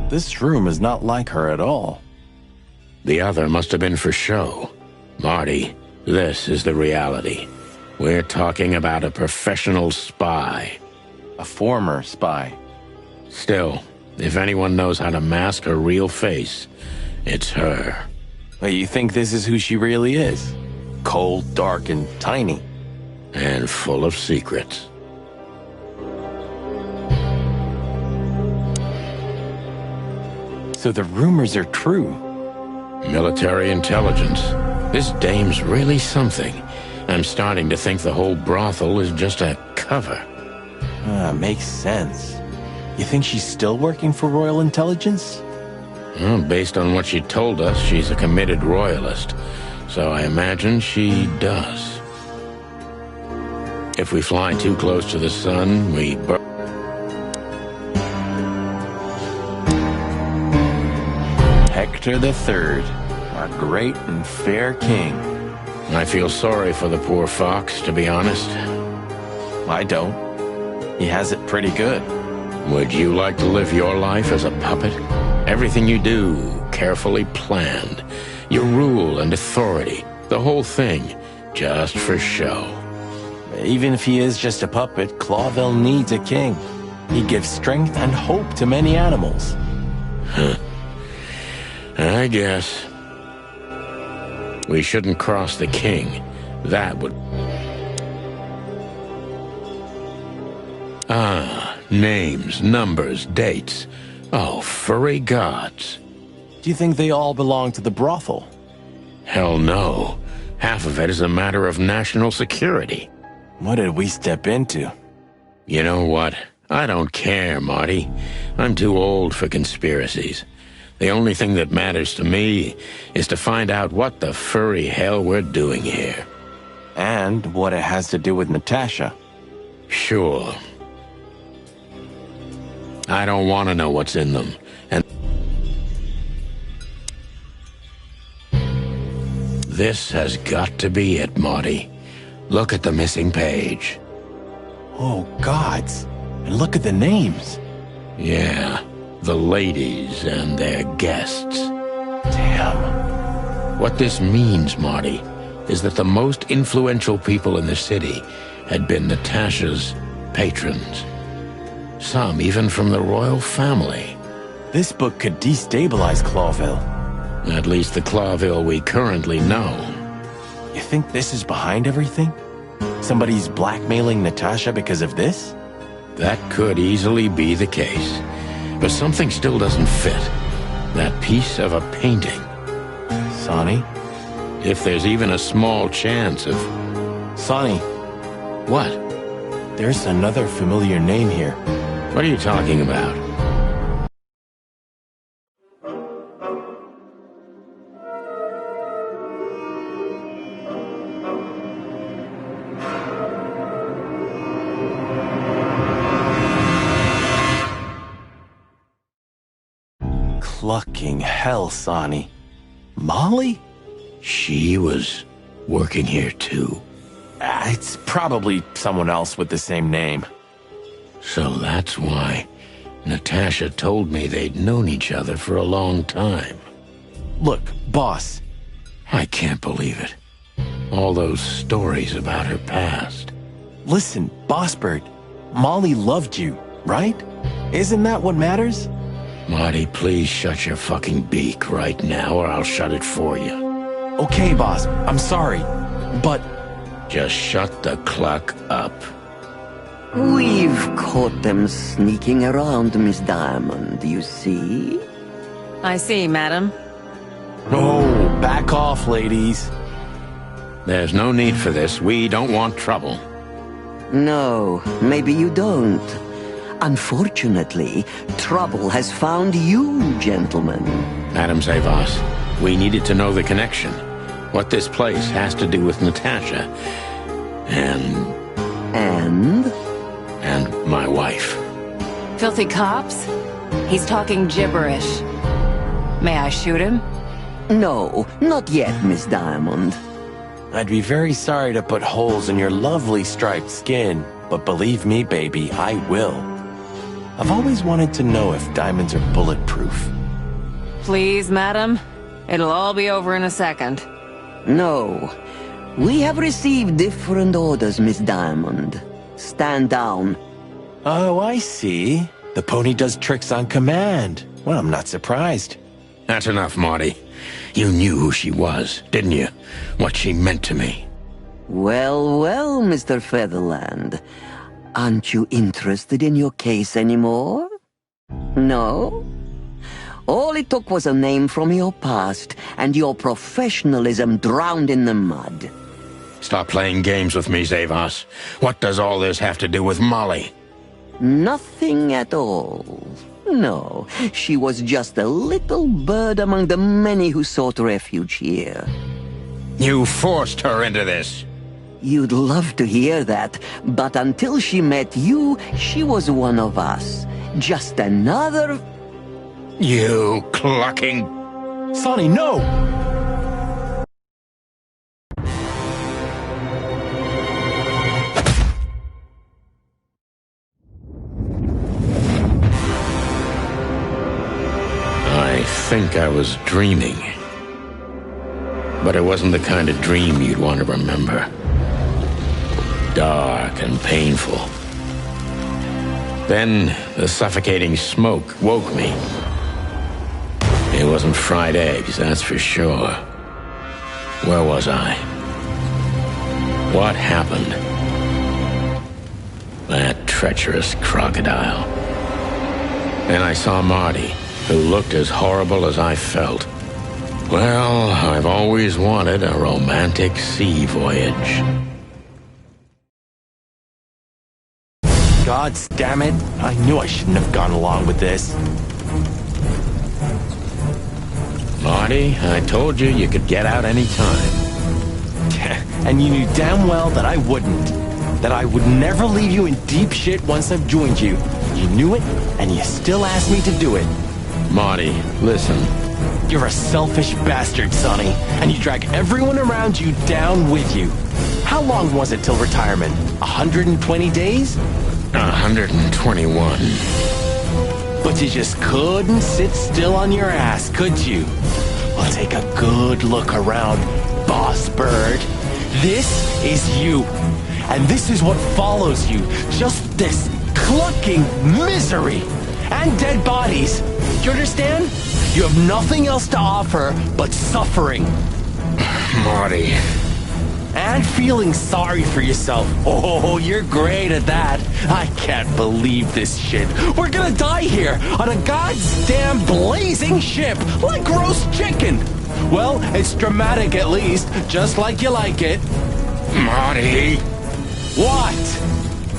This room is not like her at all. The other must have been for show. Marty, this is the reality. We're talking about a professional spy. A former spy. Still, if anyone knows how to mask her real face, it's her. Wait, you think this is who she really is? Cold, dark, and tiny. And full of secrets. So the rumors are true. Military intelligence. This dame's really something. I'm starting to think the whole brothel is just a cover. Makes sense. You think she's still working for Royal Intelligence? Well, based on what she told us, she's a committed royalist. So I imagine she does. If we fly too close to the sun, we burn. Hector III, our great and fair king. I feel sorry for the poor fox, to be honest. I don't. He has it pretty good. Would you like to live your life as a puppet? Everything you do, carefully planned. Your rule and authority, the whole thing, just for show. Even if he is just a puppet, Clawville needs a king. He gives strength and hope to many animals. I guess. We shouldn't cross the king. That would... names, numbers, dates. Oh, furry gods. Do you think they all belong to the brothel? Hell no. Half of it is a matter of national security. What did we step into? You know what? I don't care, Marty. I'm too old for conspiracies. The only thing that matters to me is to find out what the furry hell we're doing here. And what it has to do with Natasha. Sure. I don't want to know what's in them. And this has got to be it, Marty. Look at the missing page. Oh, gods. And look at the names. Yeah, the ladies and their guests. Damn. What this means, Marty, is that the most influential people in the city had been Natasha's patrons. Some even from the royal family. This book could destabilize Clawville. At least the Clawville we currently know. You think this is behind everything? Somebody's blackmailing Natasha because of this? That could easily be the case. But something still doesn't fit. That piece of a painting. Sonny? If there's even a small chance of... Sonny, What? there's another familiar name here. What are you talking about? Clucking hell, Sonny. Molly? She was working here too. It's probably someone else with the same name. So that's why Natasha told me they'd known each other for a long time. Look, boss. I can't believe it. All those stories about her past. Listen, Bossbird. Molly loved you, right? Isn't that what matters? Marty, please shut your fucking beak right now or I'll shut it for you. Okay, boss. I'm sorry. But... Just shut the cluck up. We've caught them sneaking around, Miss Diamond, you see? I see, madam. Oh, back off, ladies. There's no need for this. We don't want trouble. No, maybe you don't. Unfortunately, trouble has found you, gentlemen. Madam Zavos, we needed to know the connection. What this place has to do with Natasha. And my wife. Filthy cops? He's talking gibberish. May I shoot him? No, not yet, Miss Diamond. I'd be very sorry to put holes in your lovely striped skin, but believe me, baby, I will. I've always wanted to know if diamonds are bulletproof. Please, madam. It'll all be over in a second. No. We have received different orders, Miss Diamond. Stand down. Oh, I see. The pony does tricks on command. Well, I'm not surprised. That's enough, Marty. You knew who she was, didn't you? What she meant to me. Well, well, Mr. Featherland. Aren't you interested in your case anymore? No? All it took was a name from your past, and your professionalism drowned in the mud. Stop playing games with me, Zavos. What does all this have to do with Molly? Nothing at all. No, she was just a little bird among the many who sought refuge here. You forced her into this. You'd love to hear that, but until she met you, she was one of us. Just another... You clucking... Sonny, no! I think I was dreaming. But it wasn't the kind of dream you'd want to remember. Dark and painful. Then the suffocating smoke woke me. It wasn't fried eggs, that's for sure. Where was I? What happened? That treacherous crocodile. And I saw Marty, who looked as horrible as I felt. Well, I've always wanted a romantic sea voyage. God damn it. I knew I shouldn't have gone along with this. Marty, I told you you could get out any time. And you knew damn well that I wouldn't. That I would never leave you in deep shit once I've joined you. You knew it, and you still asked me to do it. Marty, listen. You're a selfish bastard, Sonny, and you drag everyone around you down with you. How long was it till retirement? 120 days? 121. But you just couldn't sit still on your ass, could you? Well, take a good look around, boss bird. This is you. And this is what follows you. Just this clucking misery. And dead bodies. You understand? You have nothing else to offer but suffering. Marty. And feeling sorry for yourself. Oh, you're great at that. I can't believe this shit. We're gonna die here on a goddamn blazing ship like roast chicken. Well, it's dramatic at least, just like you like it. Marty. What?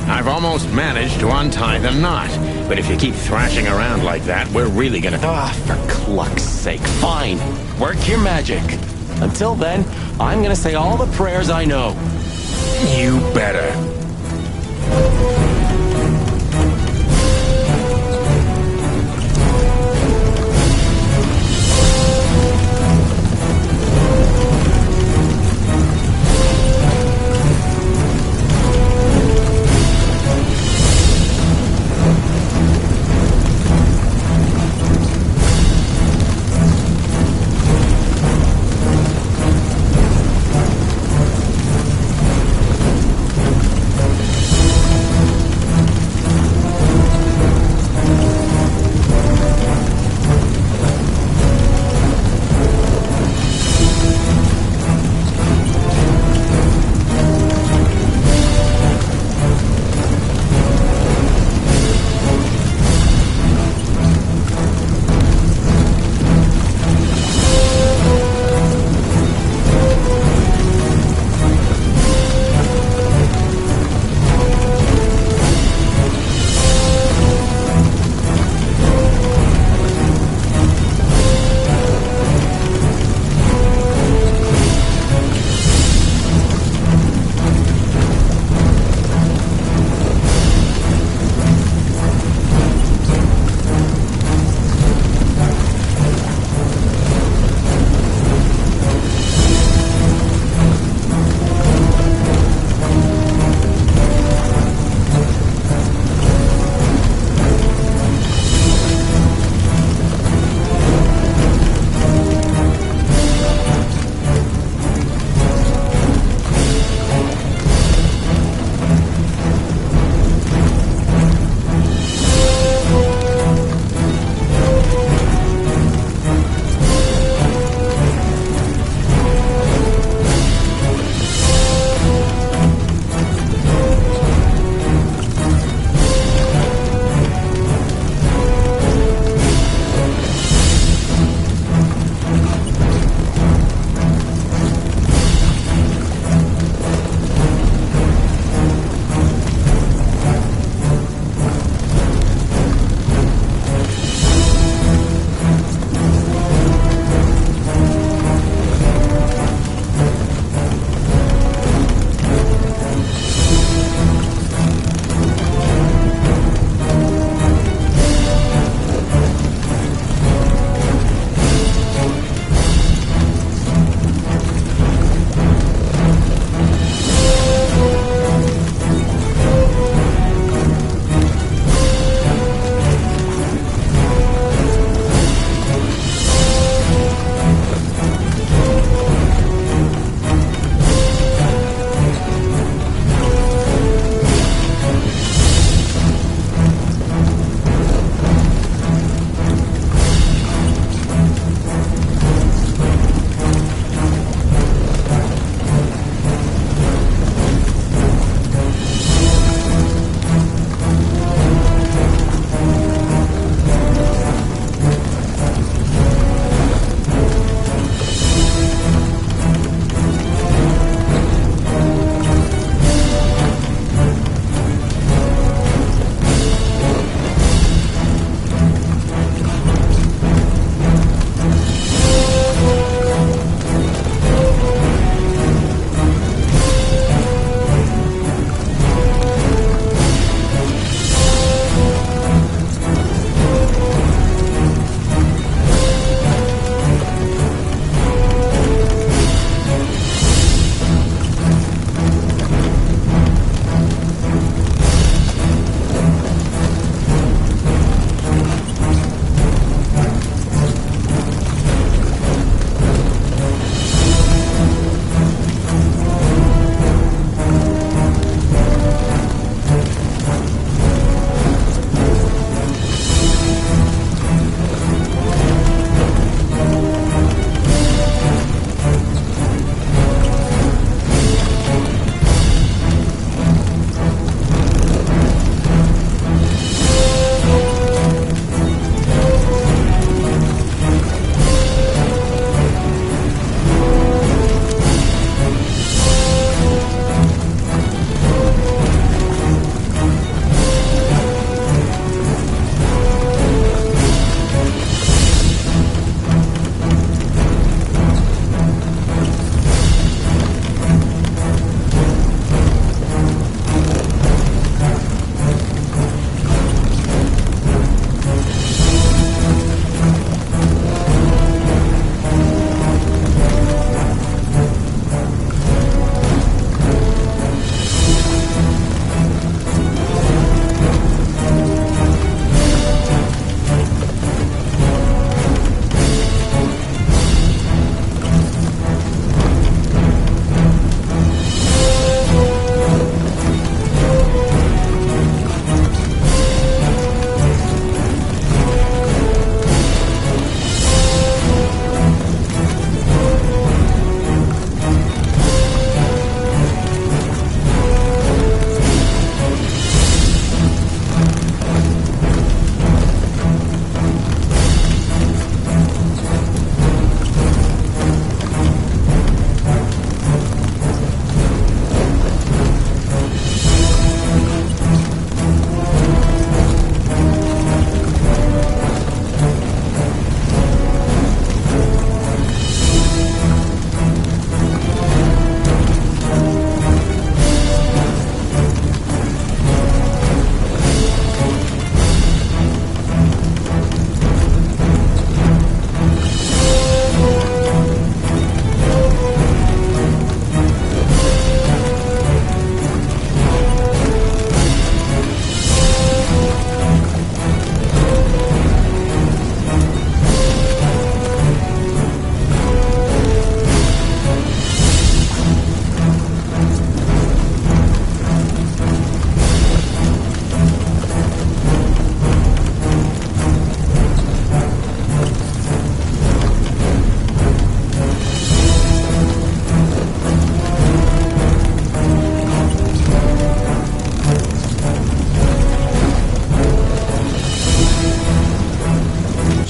I've almost managed to untie the knot. But if you keep thrashing around like that, we're really gonna... Ah, for cluck's sake. Fine. Work your magic. Until then, I'm gonna say all the prayers I know. You better.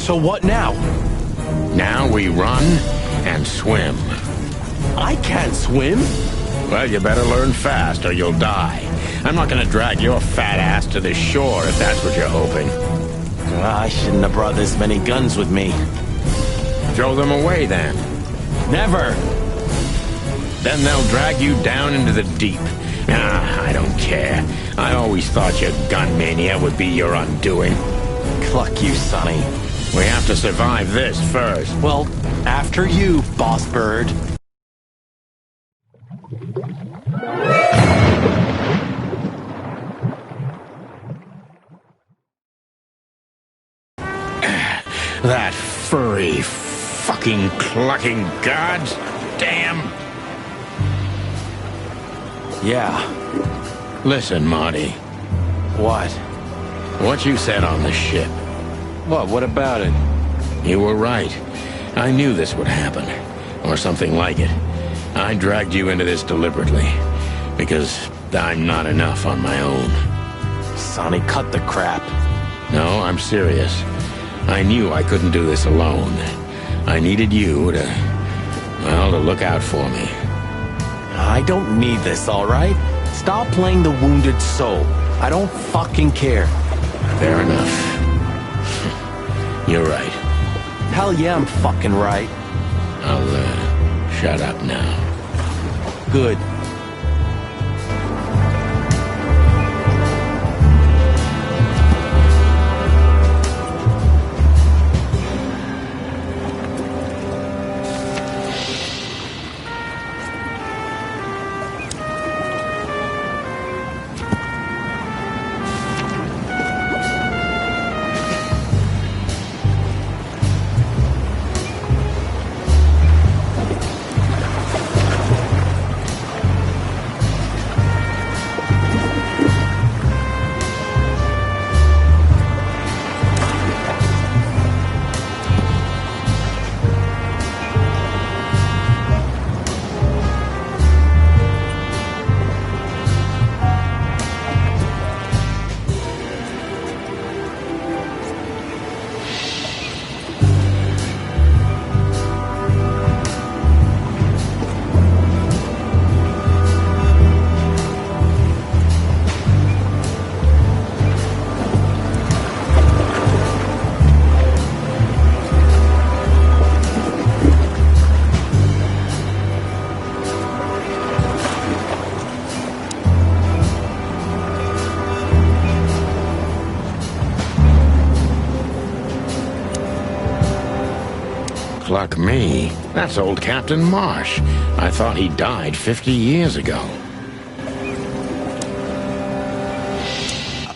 So what now? Now we run and swim. I can't swim. Well, you better learn fast or you'll die. I'm not gonna drag your fat ass to the shore if that's what you're hoping. I shouldn't have brought this many guns with me. Throw them away then. Never. Then they'll drag you down into the deep. I don't care. I always thought your gun mania would be your undoing. Cluck you, Sonny. We have to survive this first. Well, after you, Boss Bird. That furry, fucking clucking gods. Damn. Yeah. Listen, Marty. What? What you said on the ship. What about it? You were right. I knew this would happen. Or something like it. I dragged you into this deliberately. Because I'm not enough on my own. Sonny, cut the crap. No, I'm serious. I knew I couldn't do this alone. I needed you to look out for me. I don't need this, all right? Stop playing the wounded soul. I don't fucking care. Fair enough. You're right. Hell yeah, I'm fucking right. I'll, shut up now. Good. Cluck me. That's old Captain Marsh. I thought he died 50 years ago.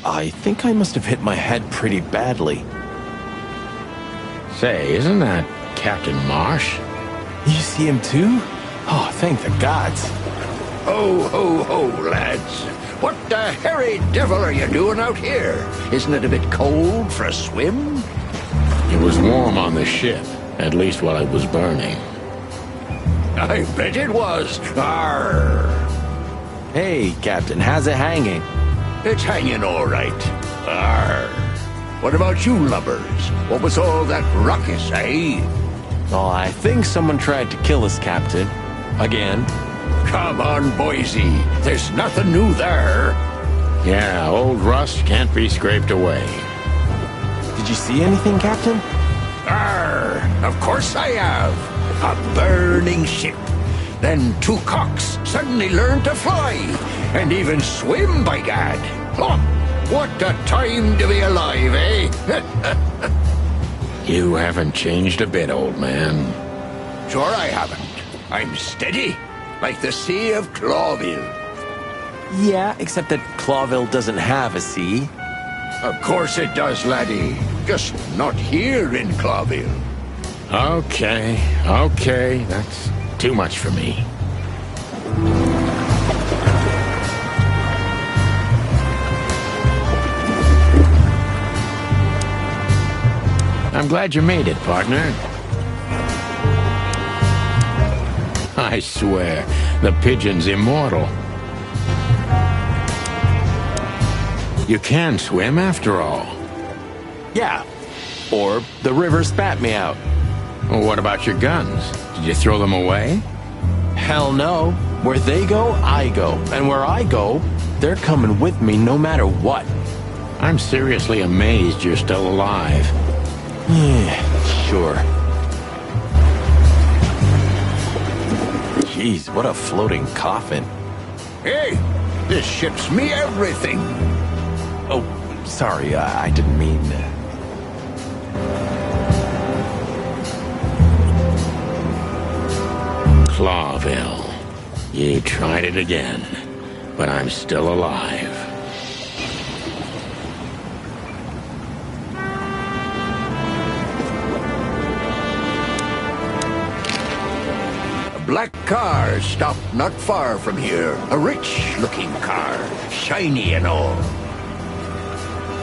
I think I must have hit my head pretty badly. Say, isn't that Captain Marsh? You see him too? Oh, thank the gods. Ho, ho, ho, lads. What the hairy devil are you doing out here? Isn't it a bit cold for a swim? It was warm on the ship, at least while it was burning. I bet it was. Arr! Hey, Captain, how's it hanging? It's hanging all right. Arr! What about you lubbers? What was all that ruckus, eh? Oh, I think someone tried to kill us, Captain. Again. Come on, Boise. There's nothing new there. Yeah, old rust can't be scraped away. Did you see anything, Captain? Arr! Of course I have. A burning ship. Then two cocks suddenly learned to fly. And even swim, by gad. Oh, what a time to be alive, eh? You haven't changed a bit, old man. Sure I haven't. I'm steady, like the Sea of Clawville. Yeah, except that Clawville doesn't have a sea. Of course it does, laddie. Just not here in Clawville. Okay. That's too much for me. I'm glad you made it, partner. I swear, the pigeon's immortal. You can swim after all. Yeah, Or the river spat me out. Well, what about your guns? Did you throw them away? Hell no. Where they go, I go. And where I go, they're coming with me no matter what. I'm seriously amazed you're still alive. Sure. Jeez, what a floating coffin. Hey, this ship's me everything. Oh, sorry, I didn't mean... Clawville. You tried it again, but I'm still alive. A black car stopped not far from here. A rich-looking car, shiny and all.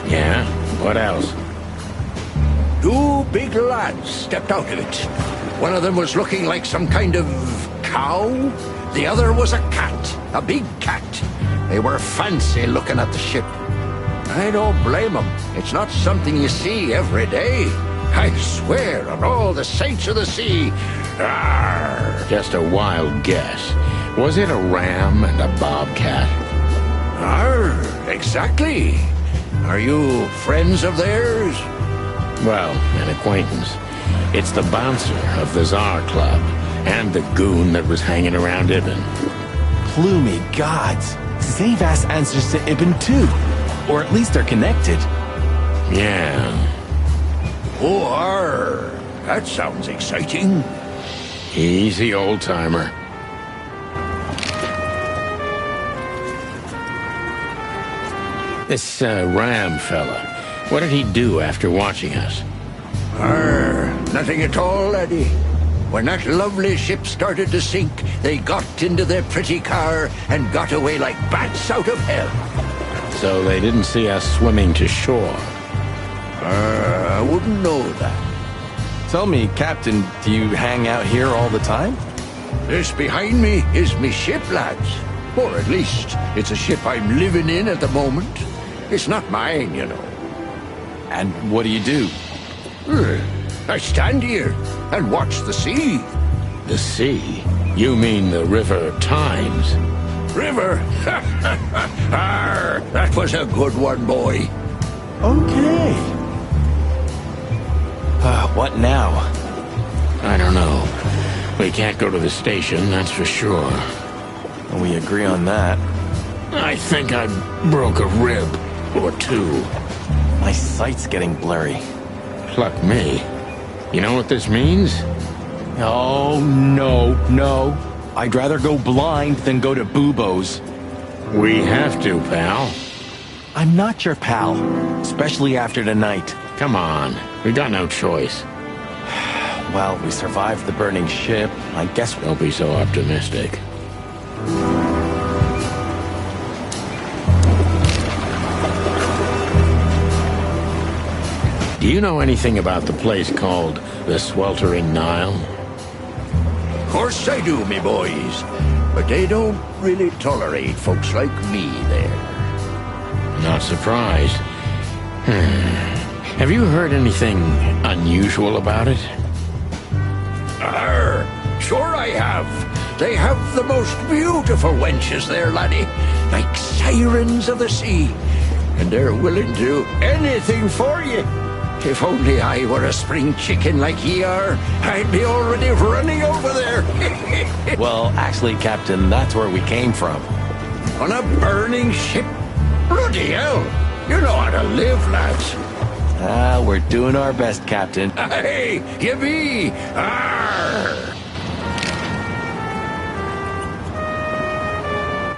Yeah? What else? Two big lads stepped out of it. One of them was looking like some kind of cow. The other was a cat, a big cat. They were fancy looking at the ship. I don't blame them. It's not something you see every day. I swear on all the saints of the sea. Arr! Just a wild guess. Was it a ram and a bobcat? Arr, exactly. Are you friends of theirs? Well, an acquaintance. It's the bouncer of the Tsar Club, and the goon that was hanging around Ibn. Plumey gods. Zavas answers to Ibn too. Or at least they're connected. Yeah. Oh, arr. That sounds exciting. Easy, old-timer. This Ram fella, what did he do after watching us? Nothing at all, laddie. When that lovely ship started to sink, they got into their pretty car and got away like bats out of hell. So they didn't see us swimming to shore. I wouldn't know that. Tell me, Captain, do you hang out here all the time? This behind me is me ship, lads. Or at least, it's a ship I'm living in at the moment. It's not mine, you know. And what do you do? I stand here and watch the sea. The sea? You mean the River Times? River? Arr, that was a good one, boy. Okay. What now? I don't know. We can't go to the station, that's for sure. We agree on that. I think I broke a rib or two. My sight's getting blurry. Pluck me. You know what this means? Oh, no. I'd rather go blind than go to Bubo's. We have to, pal. I'm not your pal, especially after tonight. Come on, we got no choice. Well, we survived the burning ship. I guess we'll Don't be so optimistic. Do you know anything about the place called the Sweltering Nile? Of course I do, me boys. But they don't really tolerate folks like me there. Not surprised. Have you heard anything unusual about it? Sure I have. They have the most beautiful wenches there, laddie. Like sirens of the sea. And they're willing to do anything for you. If only I were a spring chicken like ye are, I'd be already running over there. Well, actually, Captain, that's where we came from. On a burning ship? Bloody hell. You know how to live, lads. We're doing our best, Captain. Hey, you be! Arr!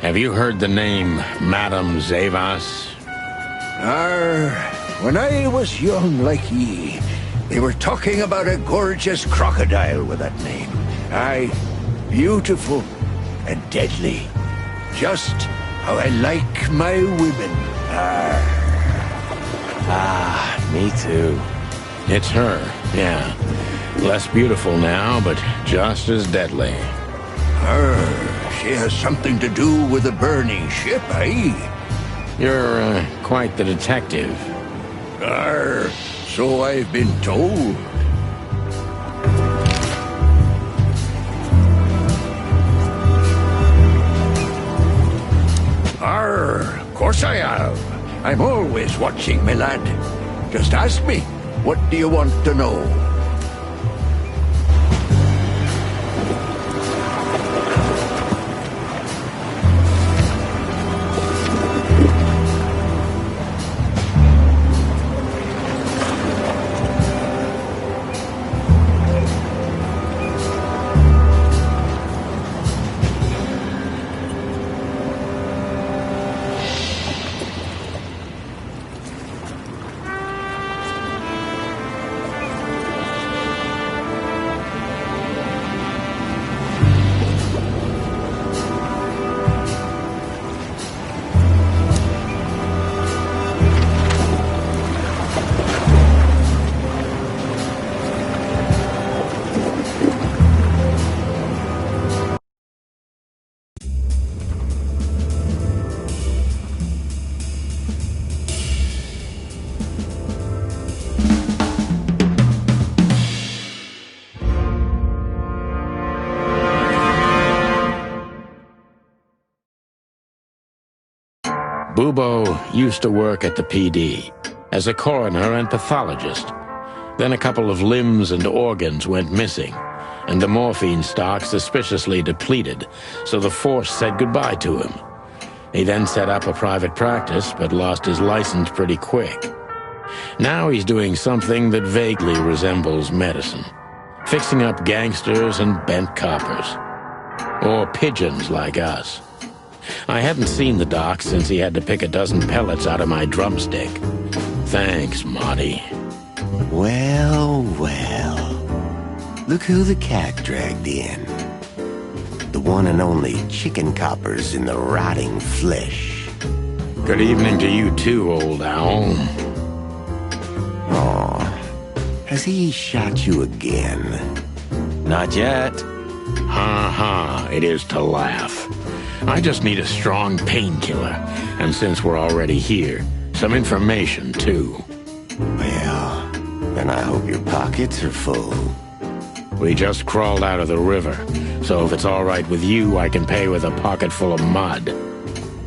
Have you heard the name Madame Zavas? When I was young like ye, they were talking about a gorgeous crocodile with that name. Aye, beautiful and deadly. Just how I like my women. Me too. It's her, yeah. Less beautiful now, but just as deadly. She has something to do with the burning ship, eh? You're quite the detective. So I've been told. Arr, of course I have. I'm always watching, my lad. Just ask me, what do you want to know? Bubo used to work at the PD as a coroner and pathologist. Then a couple of limbs and organs went missing, and the morphine stock suspiciously depleted, so the force said goodbye to him. He then set up a private practice, but lost his license pretty quick. Now he's doing something that vaguely resembles medicine, fixing up gangsters and bent coppers. Or pigeons like us. I hadn't seen the doc since he had to pick a dozen pellets out of my drumstick. Thanks, Monty. Well, well. Look who the cat dragged in. The one and only chicken coppers in the rotting flesh. Good evening to you too, old owl. Aw, has he shot you again? Not yet. Ha ha, it is to laugh. I just need a strong painkiller, and since we're already here, some information too. Well, then I hope your pockets are full. We just crawled out of the river, so if it's all right with you, I can pay with a pocket full of mud.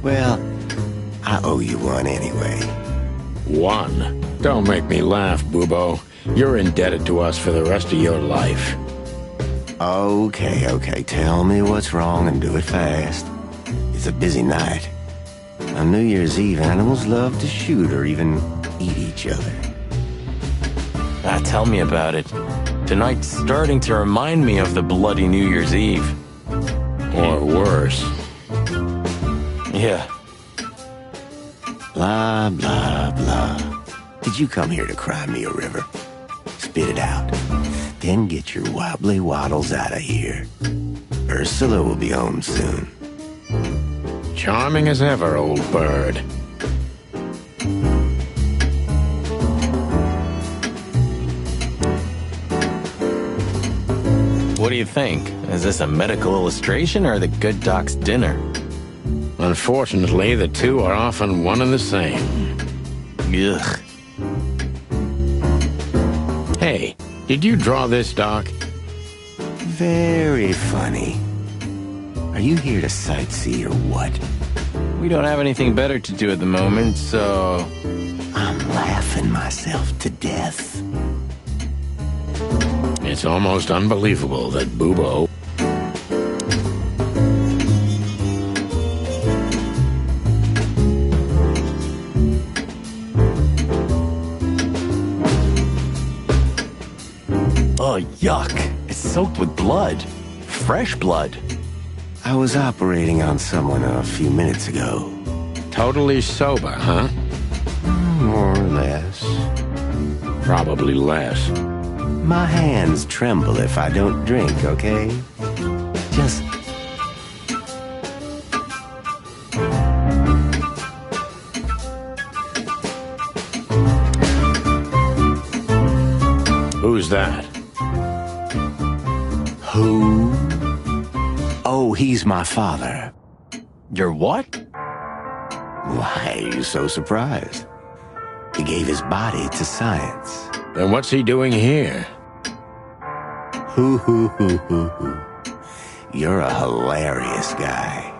Well, I owe you one anyway. One? Don't make me laugh, Bubo. You're indebted to us for the rest of your life. Okay, tell me what's wrong and do it fast. It's a busy night. On New Year's Eve, animals love to shoot or even eat each other. Tell me about it. Tonight's starting to remind me of the bloody New Year's Eve. Or worse. Yeah. Blah, blah, blah. Did you come here to cry me a river? Spit it out. Then get your wobbly waddles out of here. Ursula will be home soon. Charming as ever, old bird. What do you think? Is this a medical illustration or the good doc's dinner? Unfortunately, the two are often one and the same. Ugh. Hey, did you draw this, Doc? Very funny. Are you here to sightsee or what? We don't have anything better to do at the moment, so... I'm laughing myself to death. It's almost unbelievable that Bubo... Oh, yuck. It's soaked with blood. Fresh blood. I was operating on someone a few minutes ago. Totally sober, huh? More or less. Probably less. My hands tremble if I don't drink, okay? Just... Who's that? Who? Oh, he's my father. Your what? Why are you so surprised? He gave his body to science. Then what's he doing here? Hoo, hoo, hoo, hoo, hoo. You're a hilarious guy.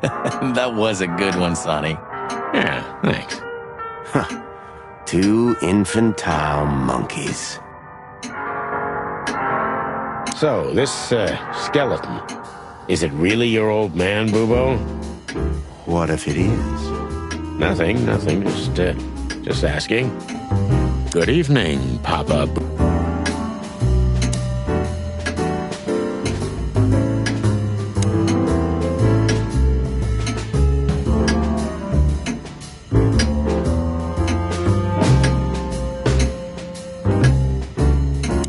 That was a good one, Sonny. Yeah, thanks. Two infantile monkeys. So, this, skeleton, is it really your old man, Bubo? What if it is? Nothing, just asking. Good evening, Papa.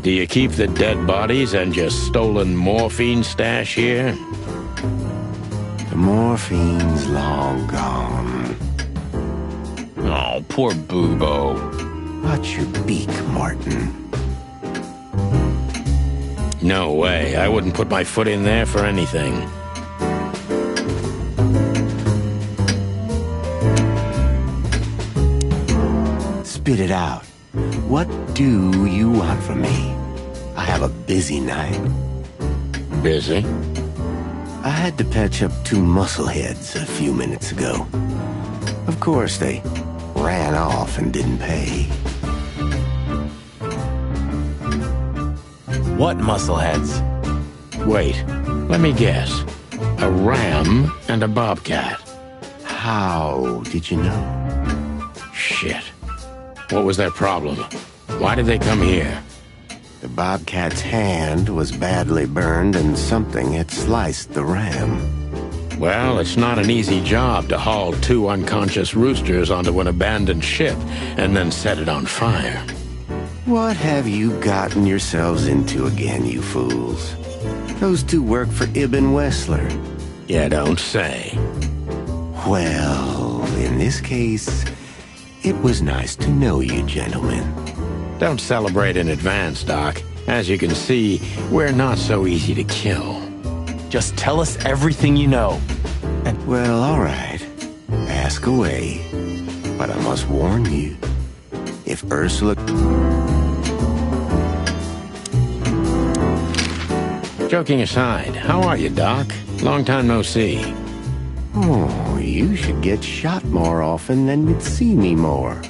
Do you keep the dead bodies and your stolen morphine stash here? The morphine's long gone. Oh, poor Bubo. Watch your beak, Martin. No way. I wouldn't put my foot in there for anything. Spit it out. What do you want from me? I have a busy night. Busy? I had to patch up two muscleheads a few minutes ago. Of course, they ran off and didn't pay. What muscleheads? Wait, let me guess. A ram and a bobcat. How did you know? Shit. What was their problem? Why did they come here? The bobcat's hand was badly burned and something had sliced the ram. Well, it's not an easy job to haul two unconscious roosters onto an abandoned ship and then set it on fire. What have you gotten yourselves into again, you fools? Those two work for Ibn Wessler. You don't say. Well, in this case, it was nice to know you, gentlemen. Don't celebrate in advance, Doc. As you can see, we're not so easy to kill. Just tell us everything you know. Well, all right. Ask away. But I must warn you, if Ursula... Joking aside, how are you, Doc? Long time no see. Oh, you should get shot more often, then you'd see me more.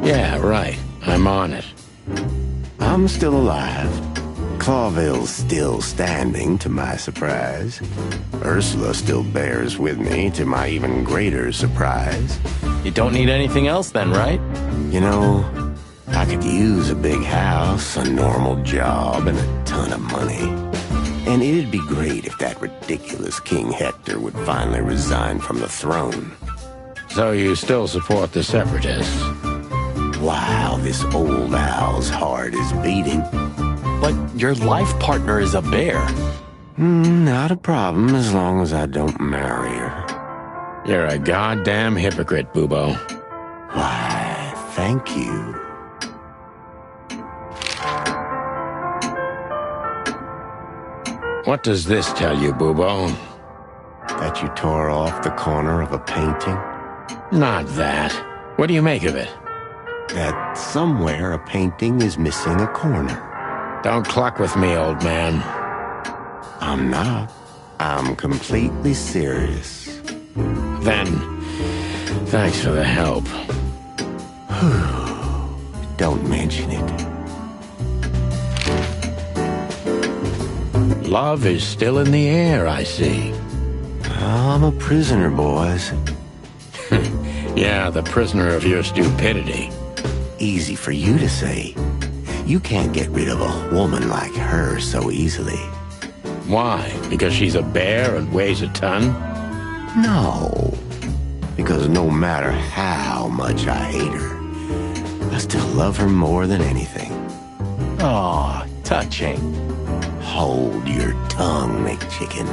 Yeah, right. I'm on it. I'm still alive. Clawville's still standing, to my surprise. Ursula still bears with me, to my even greater surprise. You don't need anything else then, right? You know, I could use a big house, a normal job, and a ton of money. And it'd be great if that ridiculous King Hector would finally resign from the throne. So you still support the Separatists? Wow, this old owl's heart is beating. But your life partner is a bear. Not a problem as long as I don't marry her. You're a goddamn hypocrite, Bubo. Why, thank you. What does this tell you, Bubo? That you tore off the corner of a painting? Not that. What do you make of it? That somewhere a painting is missing a corner. Don't cluck with me, old man. I'm not. I'm completely serious. Then, thanks for the help. Don't mention it. Love is still in the air, I see. I'm a prisoner, boys. Yeah, the prisoner of your stupidity. Easy for you to say. You can't get rid of a woman like her so easily. Why? Because she's a bear and weighs a ton? No. Because no matter how much I hate her, I still love her more than anything. Aw, touching. Hold your tongue, McChicken.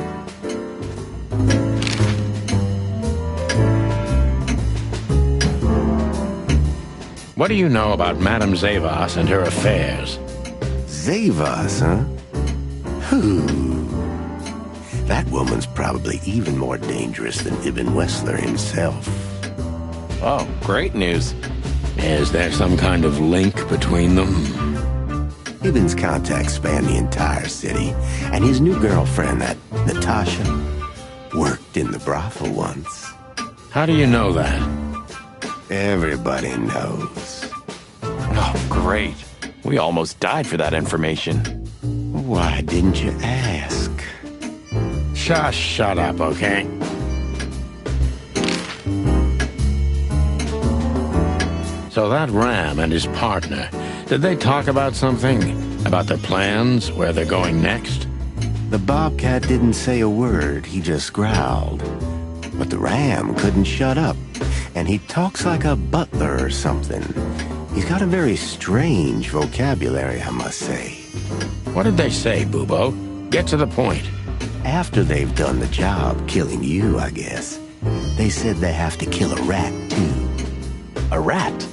What do you know about Madame Zavas and her affairs? Zavas, huh? Who? That woman's probably even more dangerous than Ibn Wessler himself. Oh, great news. Is there some kind of link between them? Gibbon's contacts span the entire city, and his new girlfriend, that Natasha, worked in the brothel once. How do you know that? Everybody knows. Oh, great. We almost died for that information. Why didn't you ask? Just shut up, okay? So that Ram and his partner, did they talk about something? About their plans, where they're going next? The Bobcat didn't say a word, he just growled. But the Ram couldn't shut up, and he talks like a butler or something. He's got a very strange vocabulary, I must say. What did they say, Bubo? Get to the point. After they've done the job killing you, I guess, they said they have to kill a rat, too. A rat?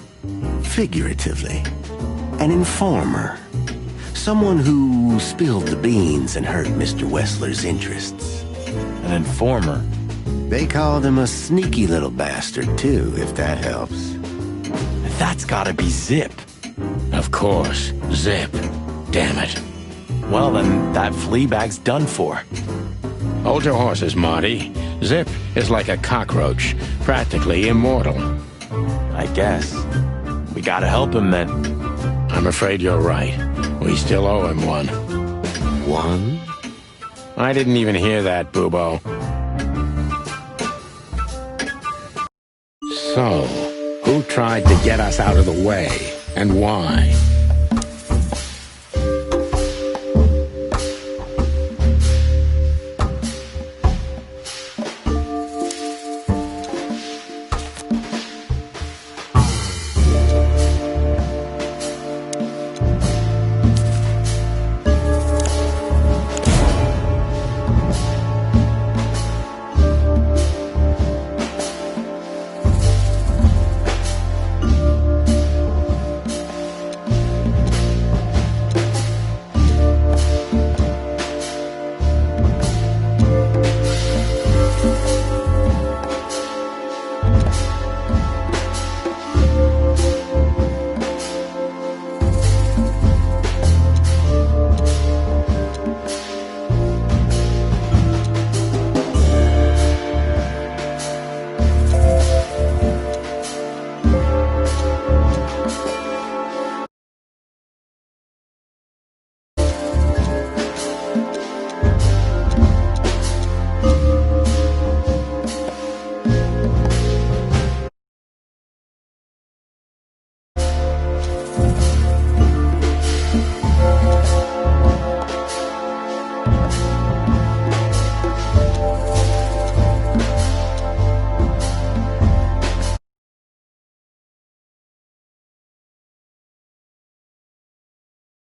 Figuratively. An informer. Someone who spilled the beans and hurt Mr. Wessler's interests. An informer? They called him a sneaky little bastard, too, if that helps. That's gotta be Zip. Of course, Zip. Damn it. Well, then that flea bag's done for. Hold your horses, Marty. Zip is like a cockroach, practically immortal. I guess. We gotta help him then. I'm afraid you're right. We still owe him one. One? I didn't even hear that, Bubo. So, who tried to get us out of the way, and why?